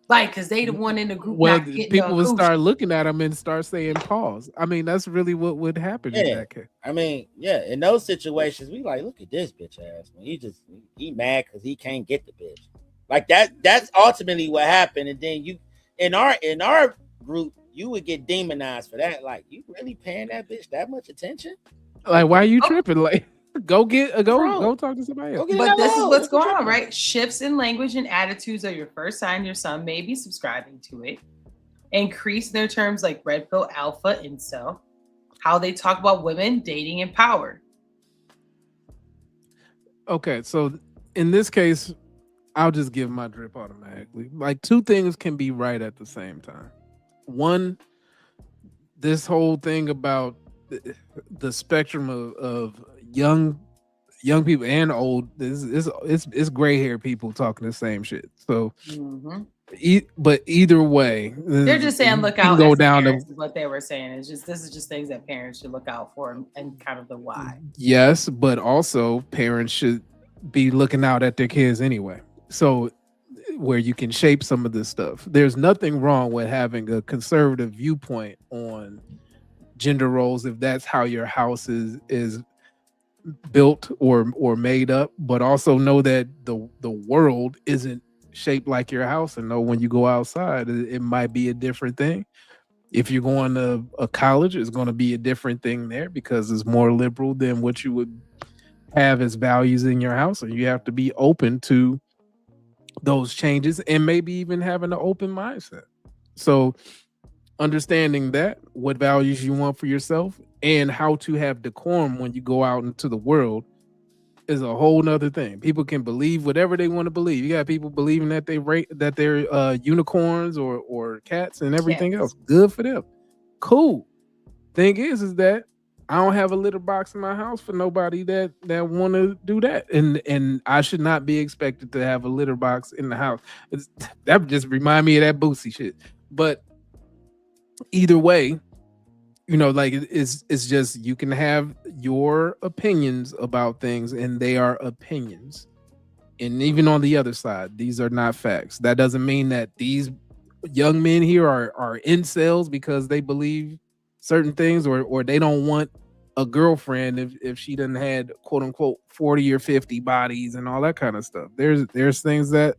like, because they the one in the group Well, not getting people the would coochie. start looking at them and start saying pause. I mean, that's really what would happen in Yeah. that case. I mean, yeah, in those situations, we like, look at this bitch ass. When he mad because he can't get the bitch. Like that's ultimately what happened. And then you in our group, you would get demonized for that. Like, you really paying that bitch that much attention? Like, why are you Oh. tripping? Like, go talk to somebody else. Go get But another this is hoe. what's What you going on, tripping? right? Shifts in language and attitudes are your first sign your son may be subscribing to it. Increase their terms like red pill, alpha, incel. How they talk about women, dating, and power. Okay, so in this case, I'll just give my drip automatically. Like, two things can be right at the same time. One, this whole thing about the spectrum of young people and old, it's gray hair people talking the same shit. So, but either way, They're just saying look out. Go As down parents to is what they were saying. It's just this is just things that parents should look out for and kind of the why. yes, but also parents should be looking out at their kids anyway. So where you can shape some of this stuff. There's nothing wrong with having a conservative viewpoint on gender roles if that's how your house is built or made up, but also know that the world isn't shaped like your house, and know when you go outside it might be a different thing. If you're going to a college, it's going to be a different thing there because it's more liberal than what you would have as values in your house, and you have to be open to those changes and maybe even having an open mindset. So understanding that, what values you want for yourself and how to have decorum when you go out into the world is a whole nother thing. People can believe whatever they want to believe. You got people believing that they're unicorns or cats and everything else. Good for them. Cool. Thing is that I don't have a litter box in my house for nobody that want to do that, and I should not be expected to have a litter box in the house. That just remind me of that Boosie shit. But either way, like it's just, you can have your opinions about things, and they are opinions. And even on the other side, these are not facts. That doesn't mean that these young men here are incels because they believe certain things, or they don't want a girlfriend if she doesn't had quote unquote 40 or 50 bodies and all that kind of stuff. There's things that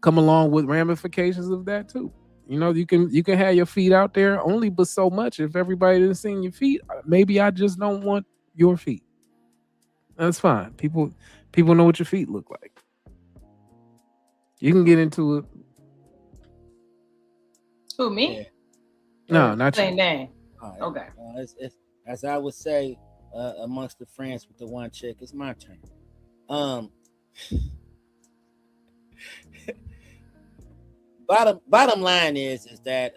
come along with ramifications of that too. You can have your feet out there only but so much. If everybody didn't see your feet, maybe I just don't want your feet. That's fine. People know what your feet look like. You can get into it. Who, me? Yeah. No, not Same you. name. Right. Okay. It's, as I would say, amongst the friends with the one chick, it's my turn. Bottom line is that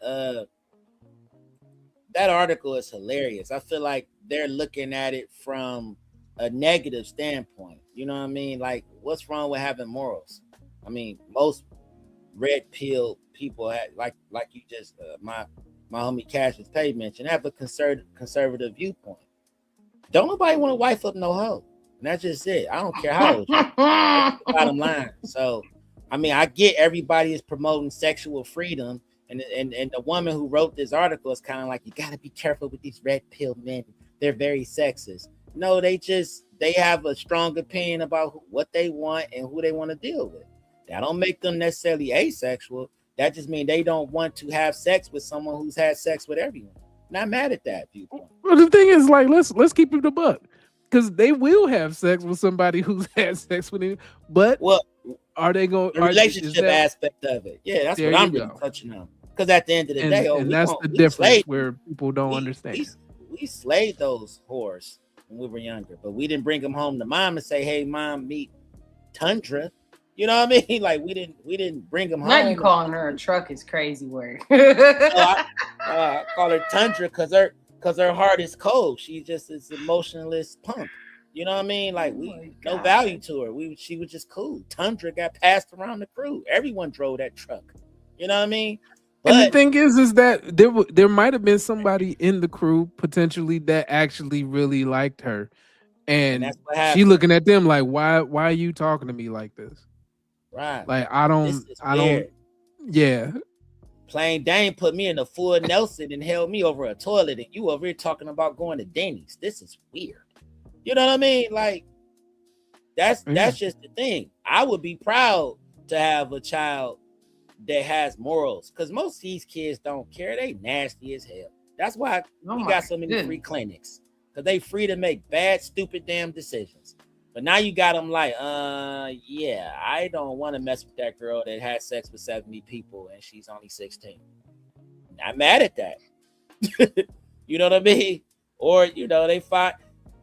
that article is hilarious. I feel like they're looking at it from a negative standpoint. You know what I mean? Like, what's wrong with having morals? I mean, most red pill people like you just my homie Cassius Pay mentioned, have a conservative viewpoint. Don't nobody want to wife up no hoe. And that's just it. I don't care how old you are. That's the bottom line. So, I mean, I get everybody is promoting sexual freedom. And the woman who wrote this article is kind of like, you got to be careful with these red pill men. They're very sexist. No, they have a strong opinion about what they want and who they want to deal with. That don't make them necessarily asexual. That just means they don't want to have sex with someone who's had sex with everyone. Not mad at that viewpoint. Well, the thing is, like, let's keep it a buck, because they will have sex with somebody who's had sex with him. But are they going? The relationship aspect of it, yeah, that's what I'm really touching on. Because at the end of the day, that's the difference where people don't understand. We slayed those whores when we were younger, but we didn't bring them home to mom and say, "Hey, mom, meet Tundra." You know what I mean? Like we didn't bring him Not home. you calling her a truck is crazy word. I call her Tundra because her heart is cold. She's just this emotionless punk. You know what I mean? Like no value to her. She was just cool. Tundra got passed around the crew. Everyone drove that truck. You know what I mean? And the thing is that there might have been somebody in the crew potentially that actually really liked her, and that's what happened. she looking at them like, why are you talking to me like this? Right. Like I don't. Yeah. Plain Dane put me in a full Nelson and held me over a toilet, and you over here talking about going to Denny's. This is weird. You know what I mean? Like that's just the thing. I would be proud to have a child that has morals, because most of these kids don't care. They nasty as hell. That's why we got so many free clinics, because they free to make bad, stupid, damn decisions. But now you got them like, yeah, I don't want to mess with that girl that had sex with 70 people and she's only 16. Not mad at that. You know what I mean? Or, they find.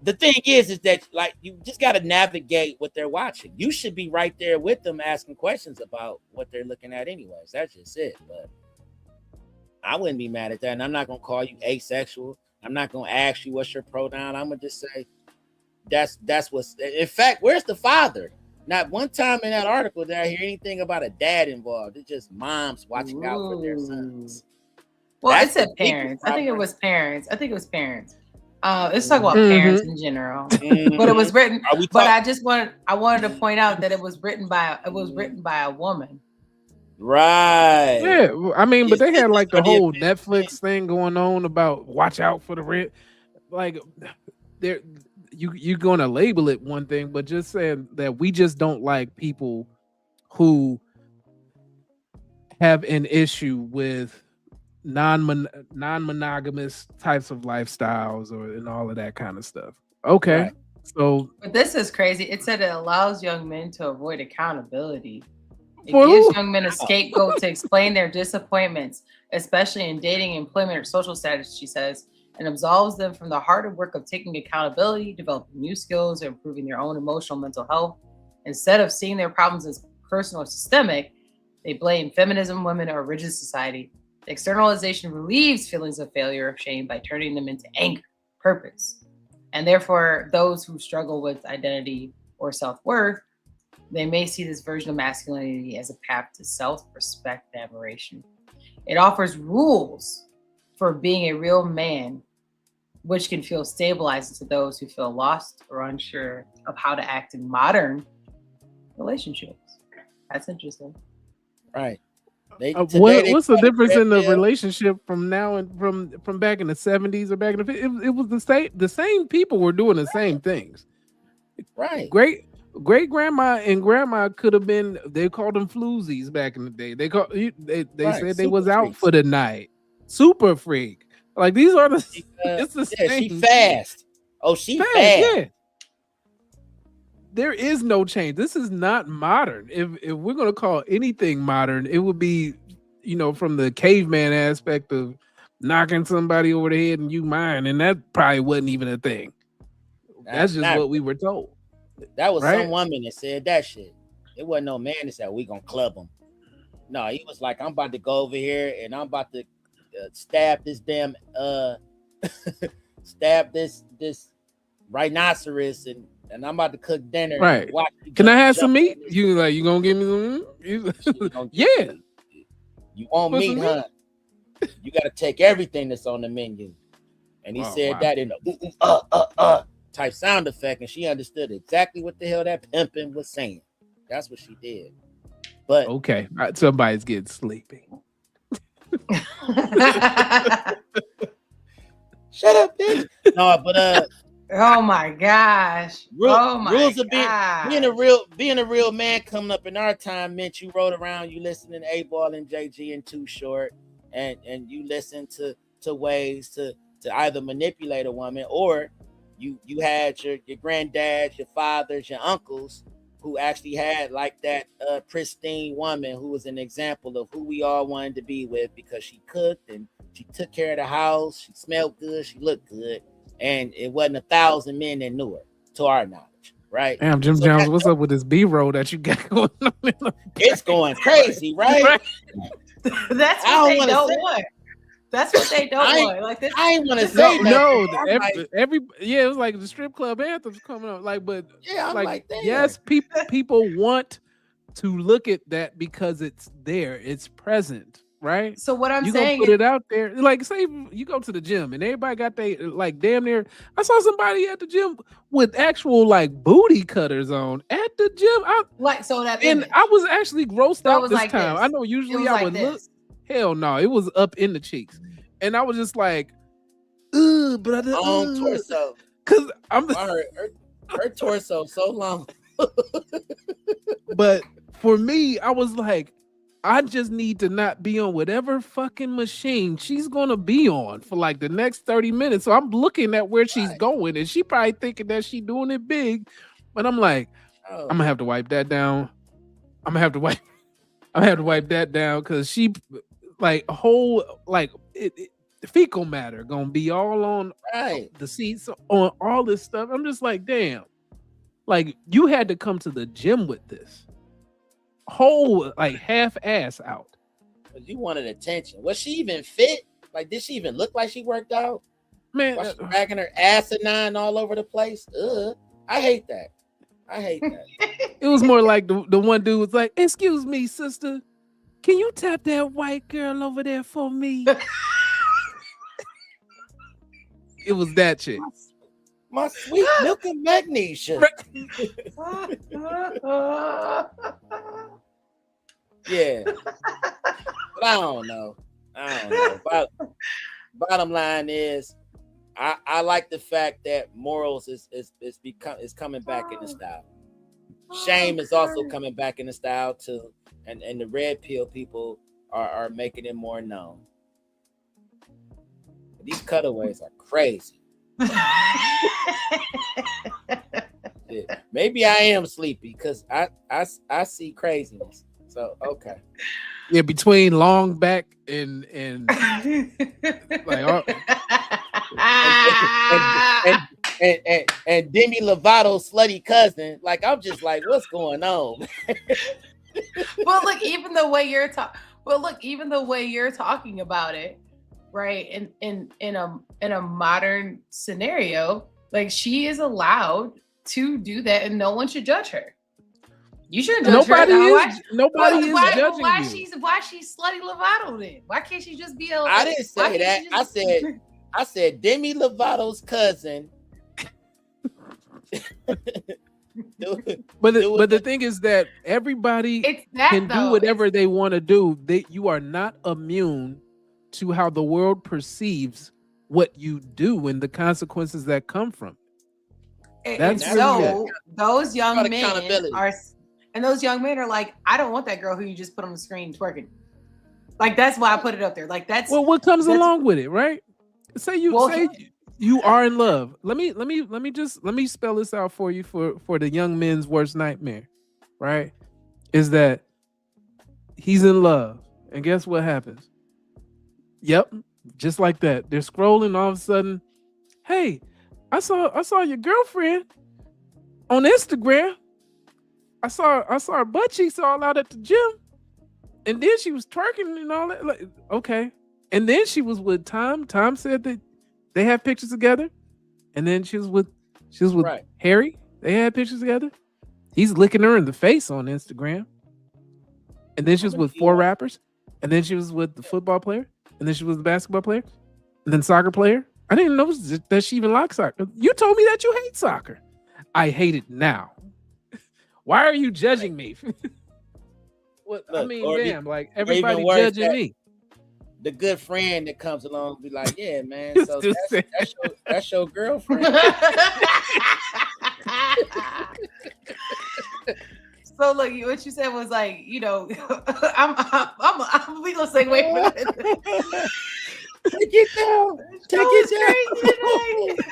The thing is that, like, you just got to navigate what they're watching. You should be right there with them asking questions about what they're looking at anyways. That's just it. But I wouldn't be mad at that. And I'm not going to call you asexual. I'm not going to ask you what's your pronoun. I'm going to just say that's what's... In fact, where's the father? Not one time in that article did I hear anything about a dad involved. It's just moms watching out for their sons. Well, it said parents. I think it was parents. Let's talk about parents in general. But it was written. But I wanted to point out that it was written by a woman. Right. Yeah. I mean, but they had like the whole Netflix thing going on about watch out for the rent. Like, you're going to label it one thing, but just saying that we just don't like people who have an issue with non-monogamous types of lifestyles and all of that kind of stuff. Okay. Right. So, but this is crazy. It said it allows young men to avoid accountability. It gives young men a scapegoat to explain their disappointments, especially in dating, employment, or social status, she says, and absolves them from the harder work of taking accountability, developing new skills, or improving their own emotional mental health. Instead of seeing their problems as personal or systemic, they blame feminism, women, or rigid society. The externalization relieves feelings of failure or shame by turning them into anger, purpose. And therefore, those who struggle with identity or self-worth, they may see this version of masculinity as a path to self-respect and admiration. It offers rules for being a real man, which can feel stabilizing to those who feel lost or unsure of how to act in modern relationships. That's interesting. Right. What's the difference in the relationship from now and from back in the 70s or back in the it was the same people were doing the same things. Right. Great grandma and grandma could have been, they called them floozies back in the day. They said they was out for the night. Super freak. Like these are the it's the same. She fast. Oh, she fast. Yeah. There is no change. This is not modern. If we're gonna call anything modern, it would be, from the caveman aspect of knocking somebody over the head and you mine, and that probably wasn't even a thing. That's just what we were told. That was some woman that said that shit. It wasn't no man that said we gonna club him. No, he was like, I'm about to go over here and I'm about to stab this damn stab this rhinoceros and I'm about to cook dinner. Right. Can I have some meat? You gonna give me some? Yeah. You want meat, huh? You gotta take everything that's on the menu. And he said that in a type sound effect, and she understood exactly what the hell that pimping was saying. That's what she did. But okay, somebody's getting sleepy. Shut up, bitch. No, but oh my gosh. Rules of being a real man coming up in our time meant you rode around, you listening to A-Ball and JG and Too Short, and you listen to ways to either manipulate a woman, or you had your granddads, your fathers, your uncles who actually had like that pristine woman who was an example of who we all wanted to be with, because she cooked and she took care of the house, she smelled good, she looked good, and it wasn't 1,000 men that knew her, to our knowledge. right? Damn, Jim So Jones, that- what's up with this B-roll that you got going on? it's going crazy, right? That's I what don't they wanna don't say- want. That's what they don't I- want. Like this. I ain't want to say No, nothing. no, I'm like, yeah, it was like the strip club anthems coming up. Like, but yeah, I'm like, damn. yes, people want to look at that because it's there, it's present, right? So what I'm You gonna saying put is, it out there, like say you go to the gym and everybody got they like damn near. I saw somebody at the gym with actual like booty cutters on at the gym. like, so that And image. I was actually grossed So it out was this like time. this. I know It usually was I like would look. this. Hell no, it was up in the cheeks, and I was just like, "Ugh, brother, Long torso. because I'm." Her torso so long. But for me, I was like, I just need to not be on whatever fucking machine she's gonna be on for like the next 30 minutes. So I'm looking at where she's going, and she probably thinking that she's doing it big, but I'm like, Oh, I'm gonna have to wipe that down. I'm gonna have to wipe that down because she like whole like fecal matter gonna be all on right. the seats on all this stuff. I'm just like, damn, like you had to come to the gym with this whole like half ass out. But you wanted attention. Was she even fit? Like, did she even look like she worked out? Man, Was she dragging her asinine all over the place? I hate that. I hate that. it was more like the one dude was like, "Excuse me, sister, can you tap that white girl over there for me?" It was that chick. My sweet milk and magnesia. Yeah. But I don't know. Bottom line is, I like the fact that morals is coming back in the style. Shame is also coming back in the style too, and the red pill people are making it more known. These cutaways are crazy. Yeah. Maybe I am sleepy because I see craziness. So okay. Yeah, between long back and like and Demi Lovato's slutty cousin. Like, I'm just like, what's going on? Well, look, even the way you're talking about it, right? In a modern scenario, like she is allowed to do that, and no one should judge her. You shouldn't judge nobody her. is nobody is judging why you. Why she's slutty Lovato then? Why can't she just be a? I didn't say that. I said Demi Lovato's cousin. But the thing is that everybody can do whatever they want to do. You are not immune to how the world perceives what you do and the consequences that come from it. And so those young men are, and those young men are like, I don't want that girl who you just put on the screen twerking. Like, that's why I put it up there. Like, that's what comes along with it, right? Say you are in love. Let me spell this out for you for the young men's worst nightmare, right? Is that he's in love, and guess what happens? Yep, just like that. They're scrolling, all of a sudden, hey, I saw your girlfriend on Instagram. I saw her butt cheeks all out at the gym, and then she was twerking and all that. Like, okay, and then she was with Tom. Tom said that they have pictures together, and then she was with right. Harry. They had pictures together. He's licking her in the face on Instagram, and then she was with 4 rappers, and then she was with the football player, and then she was the basketball player, and then soccer player. I didn't know that she even liked soccer. You told me that you hate soccer. I hate it now. Why are you judging me? What? Look, I mean, damn, like everybody judging me. The good friend that comes along be like, yeah, man, so that's your girlfriend. So look, what you said was like, you know, we gonna segue for this. Take it down. Take it down.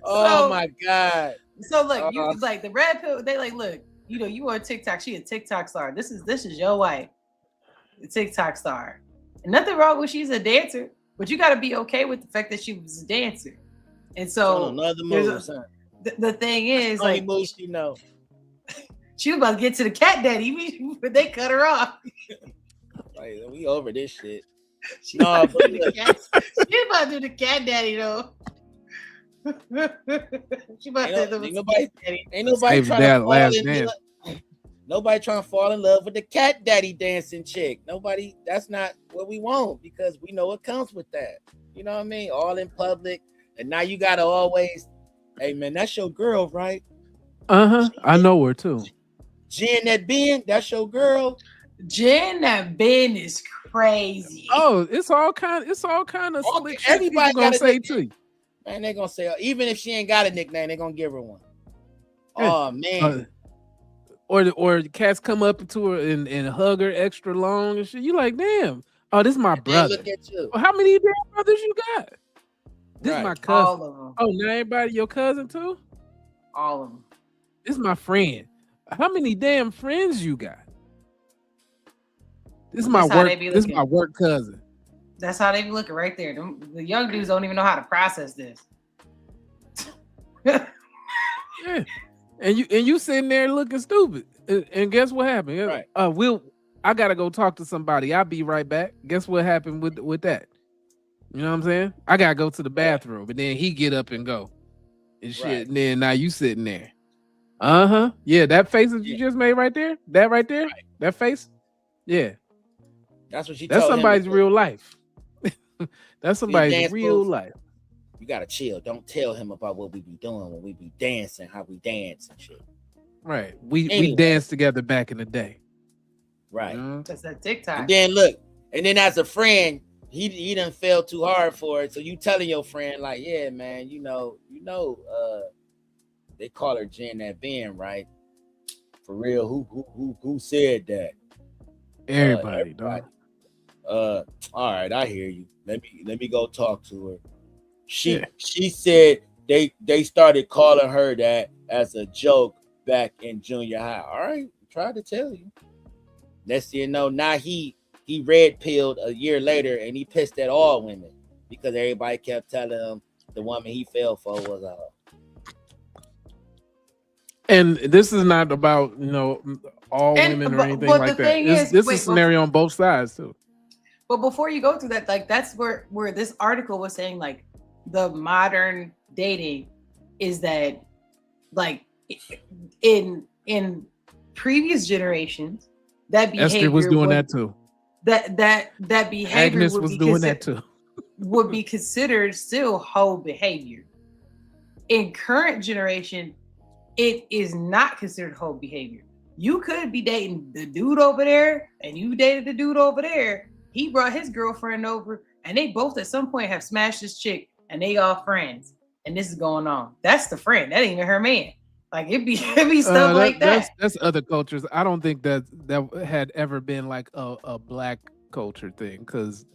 Oh my God. So look, you like the red pill, they like, look, you know, you are TikTok, she a TikTok star. This is your wife, the TikTok star. And nothing wrong with she's a dancer, but you gotta be okay with the fact that she was a dancer. And so the thing is, Only like, moves you know. she was about to get to the cat daddy, but they cut her off. Like, we over this shit. She No, about to but do the cat. She about to do the cat daddy though. She about to do the nobody, cat daddy. ain't nobody Save trying that to fall last in dance. love. Nobody trying to fall in love with the cat daddy dancing chick. Nobody. That's not what we want because we know what comes with that. You know what I mean? All in public, and now you gotta always, hey man, that's your girl, right? I know her too. Jen that Ben, that's your girl. Jen that Ben is crazy. Oh, it's all kind of slick shit Everybody people gonna got a say nickname. to you. Man, they're gonna say even if she ain't got a nickname, they're gonna give her one. Yeah. Oh man. Or the cats come up to her and hug her extra long and shit. You like, damn. Oh, this is my And brother. look at you. Well, how many damn brothers you got? This is my cousin. All of them. Oh, now everybody your cousin too? All of them. This is my friend. How many damn friends you got? This is my That's how work. they be This is looking. my work cousin. That's how they be looking right there. The young dudes don't even know how to process this. Yeah. And you sitting there looking stupid. And guess what happened? Right. I gotta go talk to somebody. I'll be right back. Guess what happened with that? You know what I'm saying? I gotta go to the bathroom, but then he get up and go. And shit. Right. And then now you sitting there. Yeah, that face that you just made right there, that right there, that face. Yeah. That's what she That's told him somebody's to do. real life. That's somebody's dance real moves. life. You gotta chill. Don't tell him about what we be doing when we be dancing, how we dance and shit. Right. We Anyway. danced together back in the day. Right. That's that TikTok. And then look, and then as a friend, he done fell too hard for it. So you telling your friend, like, yeah, man, they call her Jen that Ben, right? For real. Who said that? Everybody, dog. All right, I hear you. Let me go talk to her. Yeah. She said they started calling her that as a joke back in junior high. All right, tried to tell you. Next thing you know, now he red pilled a year later and he pissed at all women because everybody kept telling him the woman he fell for was a hoe. And this is not about all And- women or but- anything but like the that. thing This is, is a wait, scenario on both sides too. But before you go through that, like that's where this article was saying, like the modern dating is that, like in previous generations, that behavior Esther was doing that too. That behavior Agnes would was be doing that too. would be considered still hoe behavior. In current generation, it is not considered hoe behavior. You could be dating the dude over there, and you dated the dude over there. He brought his girlfriend over, and they both at some point have smashed this chick, and they all friends. And this is going on. That's the friend. That ain't even her man. Like it be stuff like that. That's other cultures. I don't think that had ever been like a black culture thing, because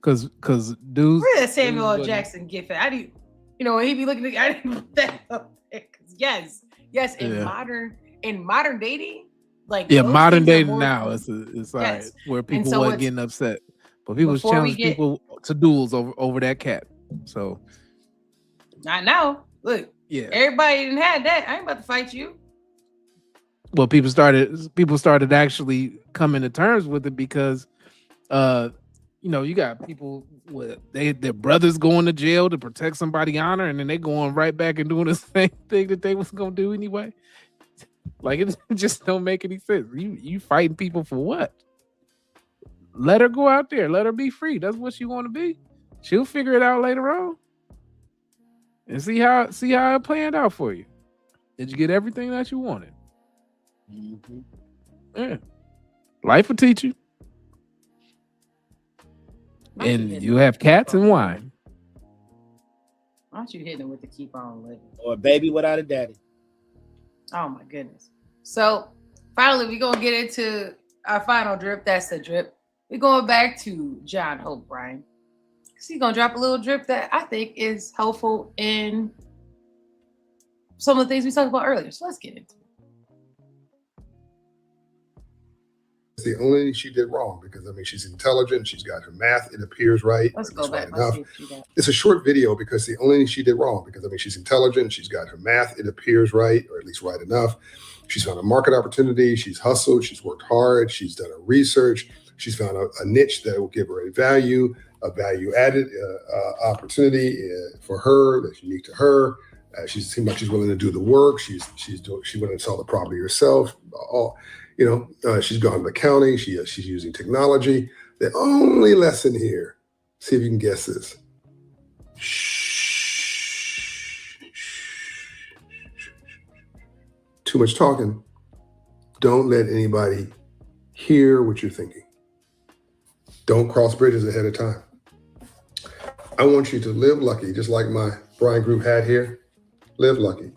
dudes. Where that Samuel L. dudes Jackson gift at? When he be looking at, I didn't put that up there. 'Cause yes, in modern dating, like those modern things are dating more- now it's all right, Yes. where people so wasn't it's- getting upset, but people before we challenge get- people to duels over that cat. So Not now. Look, yeah, everybody didn't have that. I ain't about to fight you. well, people started actually coming to terms with it because you got people with their brothers going to jail to protect somebody's honor, and then they going right back and doing the same thing that they was gonna do anyway. Like it just don't make any sense. You fighting people for what? Let her go out there, let her be free. That's what she want to be. She'll figure it out later on. And see how it planned out for you. Did you get everything that you wanted? Mm-hmm. Yeah. Life will teach you. And you have cats and wine. Why don't you hitting it with the keep on living? Or a baby without a daddy. Oh my goodness. So finally, we're gonna get into our final drip. That's the drip. We're going back to John Hope Bryant. He's gonna drop a little drip that I think is helpful in some of the things we talked about earlier. So let's get into it. the only thing she did wrong, because I mean, she's intelligent, she's got her math, it appears right. Let's at go least back. right Let's enough. see if she got. It's a short video because the only thing she did wrong, because I mean, she's intelligent, she's got her math, it appears right, or at least right enough. She's found a market opportunity, she's hustled, she's worked hard, she's done her research, she's found a niche that will give her a value added opportunity for her that's unique to her. She seems like she's willing to do the work. She's willing to sell the property herself. She's gone to the county. She's using technology. The only lesson here, see if you can guess this. Too much talking. Don't let anybody hear what you're thinking. Don't cross bridges ahead of time. I want you to live lucky, just like my Bryant Group hat here. Live lucky.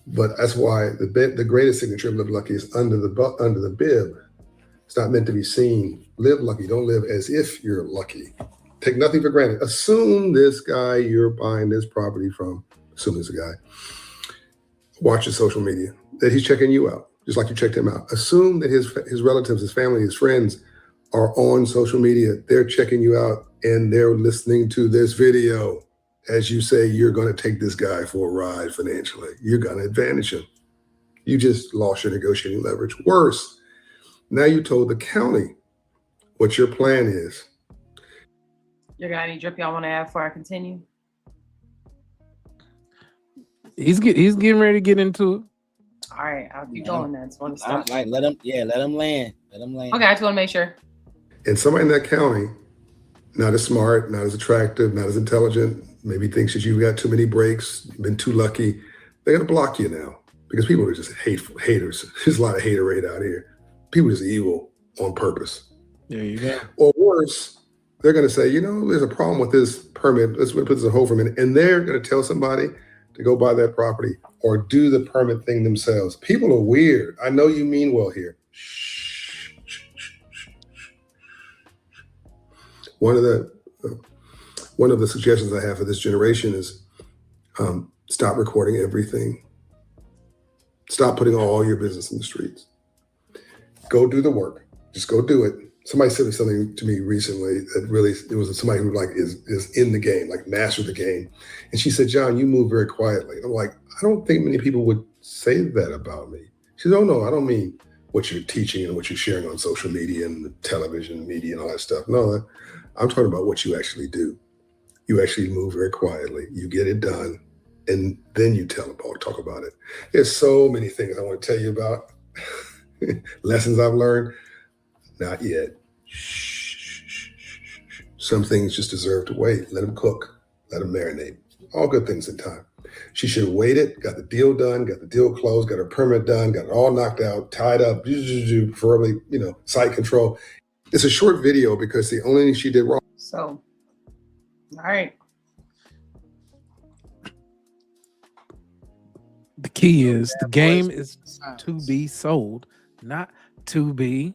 But that's why the greatest signature of live lucky is under the bib. It's not meant to be seen. Live lucky. Don't live as if you're lucky. Take nothing for granted. Assume this guy you're buying this property from, assume this guy, watches social media, that he's checking you out, just like you checked him out. Assume that his relatives, his family, his friends are on social media. They're checking you out and they're listening to this video. As you say, you're going to take this guy for a ride financially. You're going to advantage him. You just lost your negotiating leverage. Worse, now you told the county what your plan is. You got any drip y'all want to add before I continue? He's getting ready to get into it. All right, I'll keep going then. Just want to I'm stop. like, let him land. Let him land. Okay, I just want to make sure. And somebody in that county, not as smart, not as attractive, not as intelligent, maybe thinks that you've got too many breaks, been too lucky, they're going to block you now because people are just haters. There's a lot of haterade out here. People are just evil on purpose. There you go. Or worse, they're going to say, there's a problem with this permit. Let's put this on hold for a minute. And they're going to tell somebody to go buy that property or do the permit thing themselves. People are weird. I know you mean well here. One of the suggestions I have for this generation is stop recording everything. Stop putting all your business in the streets. Go do the work. Just go do it. Somebody said something to me recently that really, it was somebody who is in the game, like mastered the game. And she said, John, you move very quietly. And I'm like, I don't think many people would say that about me. She said, oh no, I don't mean what you're teaching and what you're sharing on social media and the television media and all that stuff. No, I'm talking about what you actually do. You actually move very quietly. You get it done, and then you talk about it. There's so many things I want to tell you about. Lessons I've learned. Not yet. Some things just deserve to wait. Let them cook. Let them marinate. All good things in time. She should have waited, got the deal done, got the deal closed, got her permit done, got it all knocked out, tied up, preferably, site control. It's a short video because the only thing she did wrong. So, all right. The key is the game is to be sold, not to be.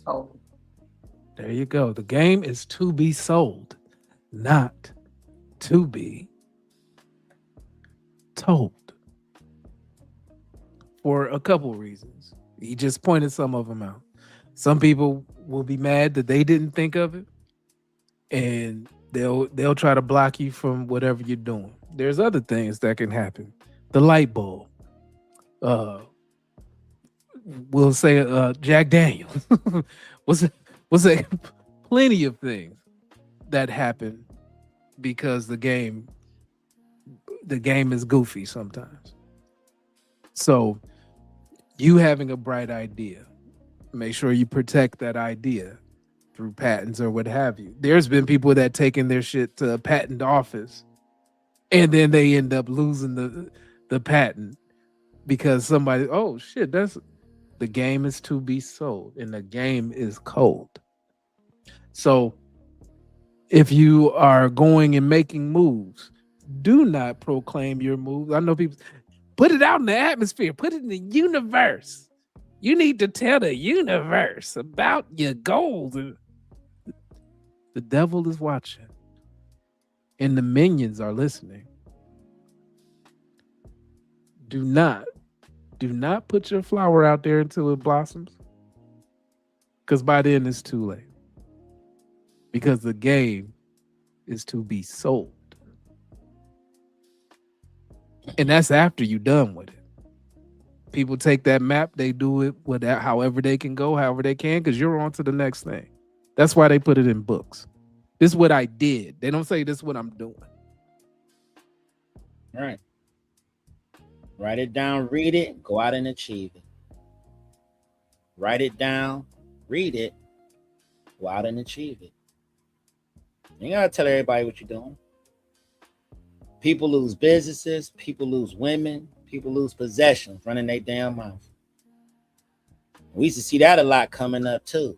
Oh, There you go. The game is to be sold, not to be told. For a couple reasons. He just pointed some of them out. Some people will be mad that they didn't think of it, and they'll try to block you from whatever you're doing. There's other things that can happen. The light bulb. We'll say Jack Daniels was a plenty of things that happen because the game is goofy sometimes. So you having a bright idea, make sure you protect that idea through patents or what have you. There's been people that taken their shit to a patent office and then they end up losing the patent because somebody, oh shit, the game is to be sold and the game is cold. So if you are going and making moves, do not proclaim your moves. I know people put it out in the atmosphere, put it in the universe. You need to tell the universe about your goals. The devil is watching and the minions are listening. Do not put your flower out there until it blossoms. Because by then it's too late. Because the game is to be sold. And that's after you're done with it. People take that map, they do it with that, however they can go, however they can, because you're on to the next thing. That's why they put it in books. This is what I did. They don't say this is what I'm doing. All right. Write it down, read it, go out and achieve it. Write it down, read it, go out and achieve it. You gotta tell everybody what you're doing. People lose businesses, people lose women, people lose possessions running their damn mouth. We used to see that a lot coming up too.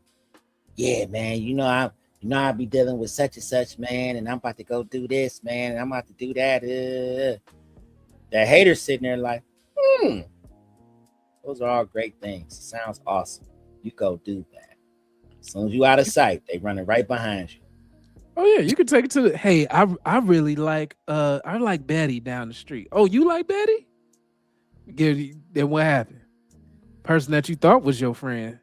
Yeah, man, I'll be dealing with such and such, man, and I'm about to go do this, man, and I'm about to do that. That hater sitting there like, those are all great things. It sounds awesome. You go do that. As soon as you out of sight, they running right behind you. Oh yeah, you can take it to the. Hey, I really like I like Betty down the street. Oh, you like Betty? Then what happened? Person that you thought was your friend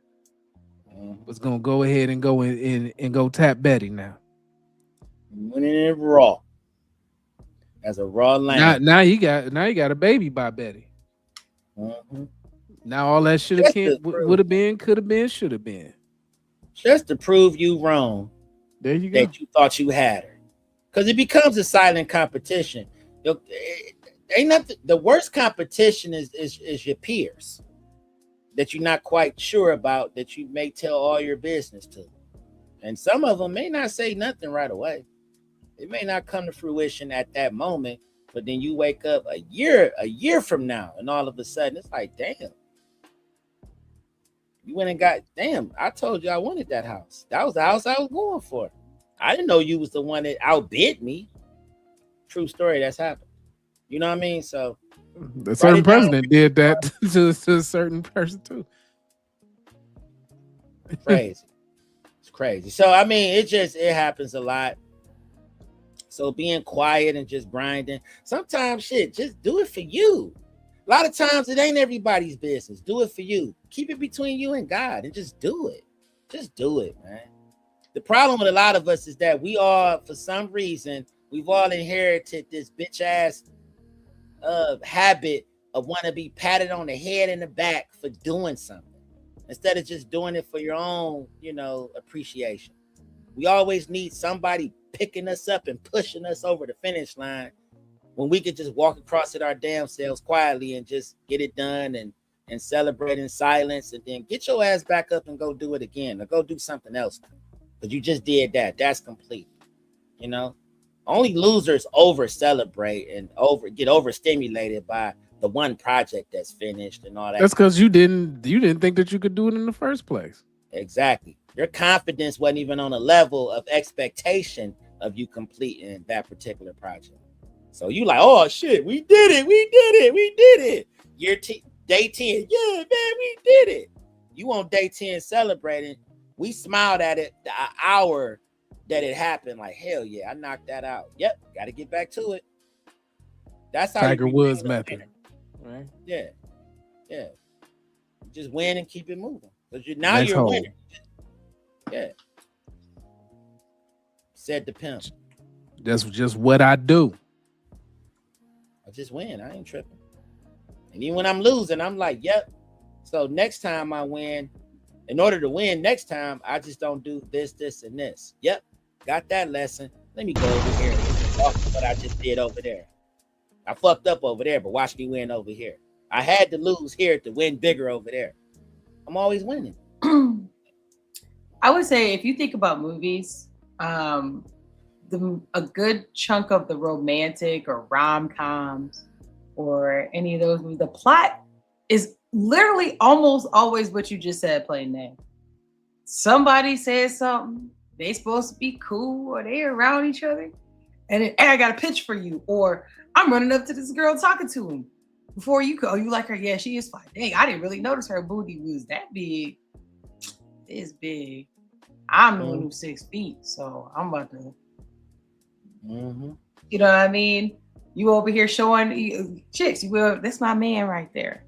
was gonna go ahead and go in and go tap Betty now. Winning it raw. As a raw lamb. Now you got a baby by Betty. Mm-hmm. Now all that should have would have been, could have been, should have been. Just to prove you wrong. There you go. That you thought you had her. Because it becomes a silent competition. Ain't nothing. The worst competition is your peers that you're not quite sure about, that you may tell all your business to. And some of them may not say nothing right away. It may not come to fruition at that moment, but then you wake up a year from now, and all of a sudden it's like, damn. You went and got, damn, I told you I wanted that house. That was the house I was going for. I didn't know you was the one that outbid me. True story, that's happened. You know what I mean? So a certain president did that to a certain person too. Crazy. It's crazy. So I mean, it happens a lot. So being quiet and just grinding. Sometimes shit, just do it for you. A lot of times it ain't everybody's business. Do it for you. Keep it between you and God and just do it. Just do it, man. The problem with a lot of us is that we all, for some reason, we've all inherited this bitch ass habit of want to be patted on the head and the back for doing something instead of just doing it for your own, appreciation. We always need somebody picking us up and pushing us over the finish line when we could just walk across it our damn selves quietly and just get it done and celebrate in silence, and then get your ass back up and go do it again, or go do something else. Because you just did that. That's complete. Only losers over celebrate and get overstimulated by the one project that's finished and all that. That's because you didn't think that you could do it in the first place. Exactly. Your confidence wasn't even on a level of expectation of you completing that particular project. So you like, oh shit, we did it. Day 10, yeah, man, we did it. You on day 10 celebrating. We smiled at it the hour that it happened. Like, hell yeah, I knocked that out. Yep, got to get back to it. That's how Tiger Woods method. Right? Yeah. You just win and keep it moving. Because you're a winner. Yeah. Said the pimp. That's just what I do. I just win. I ain't tripping. And even when I'm losing, I'm like, yep. So next time I win, in order to win next time, I just don't do this, and this. Yep. Got that lesson. Let me go over here and talk what I just did over there. I fucked up over there, but watch me win over here. I had to lose here to win bigger over there. I'm always winning. I would say if you think about movies, a good chunk of the romantic or rom-coms or any of those movies, the plot is literally almost always what you just said, plain name. Somebody says something, they supposed to be cool, or they around each other, and then, hey, I got a pitch for you, or I'm running up to this girl talking to him. Before you go, you like her? Yeah, she is fine. Dang, I didn't really notice her booty was that big. It's big. I'm the one who's 6 feet, so I'm about to. You know what I mean? You over here showing chicks. That's my man right there.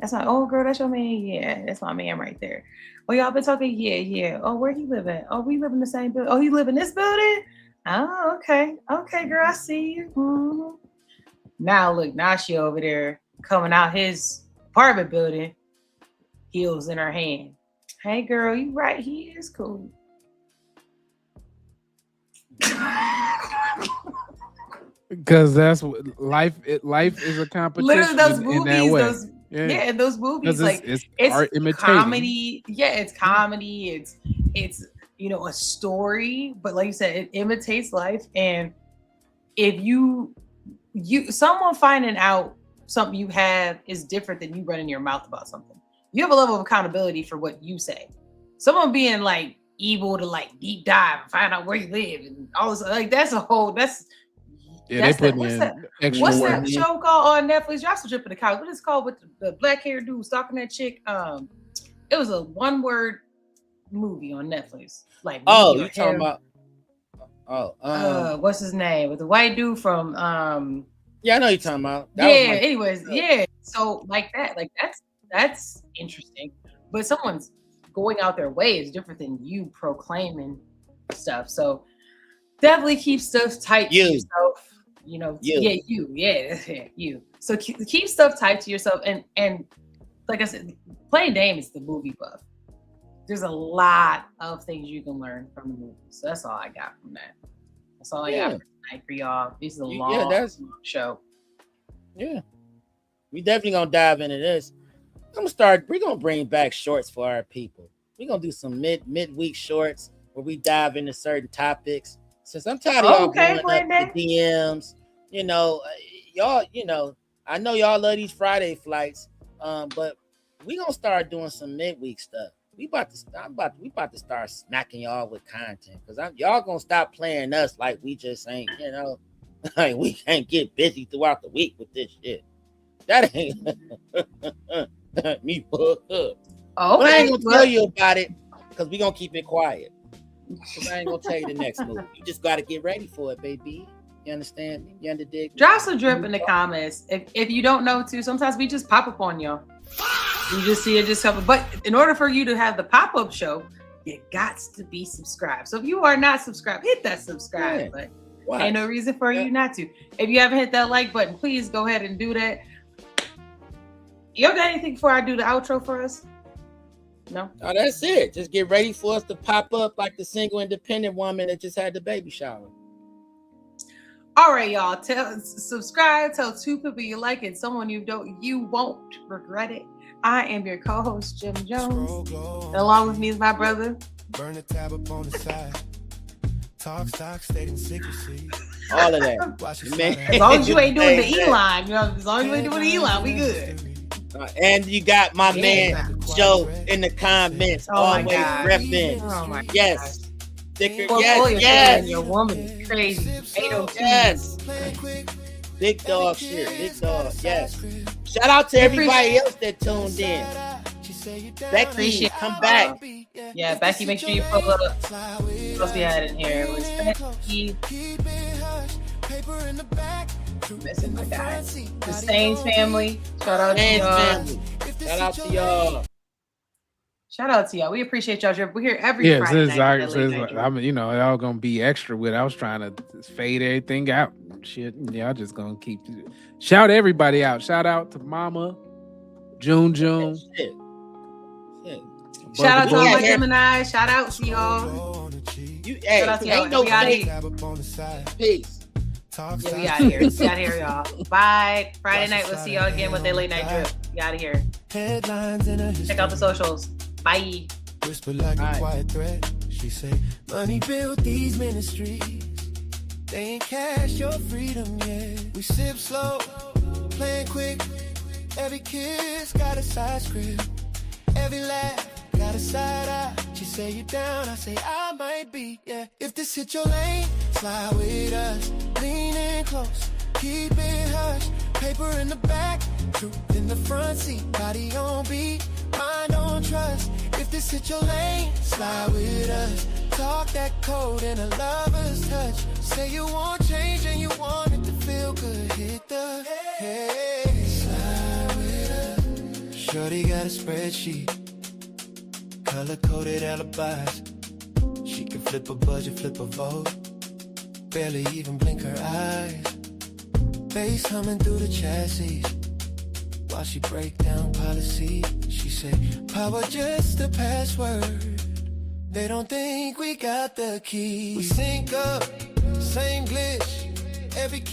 That's my old girl. That's your man. Yeah, that's my man right there. Oh, y'all been talking? Yeah, yeah. Oh, where he live at? Oh, we live in the same building. Oh, he live in this building? Oh, okay. Okay, girl, I see you. Mhm. Now look, now she over there coming out his apartment building, heels in her hand. Hey girl, you right, he is cool. Because that's what life is a competition. Literally those in movies, that way. those in those movies, like it's it's art imitating. comedy. Yeah, it's comedy. It's a story, but like you said, it imitates life. And if you someone finding out something you have is different than you running your mouth about something. You have a level of accountability for what you say. Someone being like able to like deep dive and find out where you live and all this, like that's a whole they put in extra what's work. that show called on Netflix? Y'all still dripping the couch. What is it called with the black hair dude stalking that chick? It was a one-word movie on Netflix. Like, oh, you talking about? What's his name? With the white dude from yeah, I know you're talking about. Anyways, yeah. So like that, like that's interesting. But someone's going out their way is different than you proclaiming stuff. So definitely keep stuff tight to yourself. You. So keep stuff tight to yourself, and like I said, Playing Dame is the movie buff. There's a lot of things you can learn from the movie. So that's all I got from that. That's all I got for tonight for y'all. This is a long show. Yeah. We definitely gonna dive into this. We're gonna bring back shorts for our people. We're gonna do some midweek shorts where we dive into certain topics. Since I'm tired of y'all blowing up the DMs, y'all, I know y'all love these Friday flights, but we gonna start doing some midweek stuff. We about to start smacking y'all with content because y'all gonna stop playing us like we just ain't, like we can't get busy throughout the week with this shit. That ain't me fucked up. Oh, but I ain't gonna tell you about it because we gonna keep it quiet. Because I ain't gonna tell you the next move. You just gotta get ready for it, baby. You understand me? You underdig? Drop some drip in the comments. If you don't know too, sometimes we just pop up on y'all. You just see it just happen. But in order for you to have the pop-up show, you got to be subscribed. So if you are not subscribed, hit that subscribe button. Ain't no reason for you not to. If you haven't hit that like button, please go ahead and do that. You got anything before I do the outro for us? No? Oh, that's it. Just get ready for us to pop up like the single independent woman that just had the baby shower. All right, y'all. Subscribe, tell 2 people you like it, someone you won't regret it. I am your co-host, Jim Jones. And along with me is my brother. Burn the tab up on the side. Talk stock, stayed in secrecy. All of that. Man. As long as you ain't doing the Elon, as long as you ain't doing the Elon, we good. And you got my man Joe in the comments, always repping. Oh my yes. God. Sticker, yes. Your woman is crazy. 802. Yes. Big dog shit. Big dog. Yes. Shout out to everybody else that tuned in. Becky, come back. Yeah, Becky, make sure you pull up. What else we had in here? It was Becky. Missing my guy. The Staines family. Shout out to y'all. Shout out to y'all. Shout out to y'all. We appreciate y'all. We're here every Friday night. I mean, y'all gonna be extra with it. I was trying to fade everything out. Shit, y'all just gonna keep shout everybody out. Shout out to Mama, June. Shit. Shout out to all my Gemini. Shout out to y'all. Shout out to y'all. Ain't no Peace. Yeah, we out here. We out here, y'all. Bye. Friday night, we'll see y'all again with that late night drip. We out of here. Check out the socials. Bye. Whisper like a quiet threat. She say, money built these ministries. They ain't cash your freedom yet. We sip slow, playing quick. Every kiss got a side script. Every laugh got a side eye. She say you down, I say I might be. Yeah, if this hit your lane, slide with us. Lean in close, keep it hush. Paper in the back, truth in the front seat. Body on beat, mind on trust. If this hit your lane, slide with us. Talk that code and a lover's touch. Say you want change and you want it to feel good. Hit the hey. Slide with us. Shorty got a spreadsheet, color-coded alibis. She can flip a budget, flip a vote, barely even blink her eyes. Bass humming through the chassis, while she break down policy. She say, power just a password. They don't think we got the key. We sync up, same glitch, every key.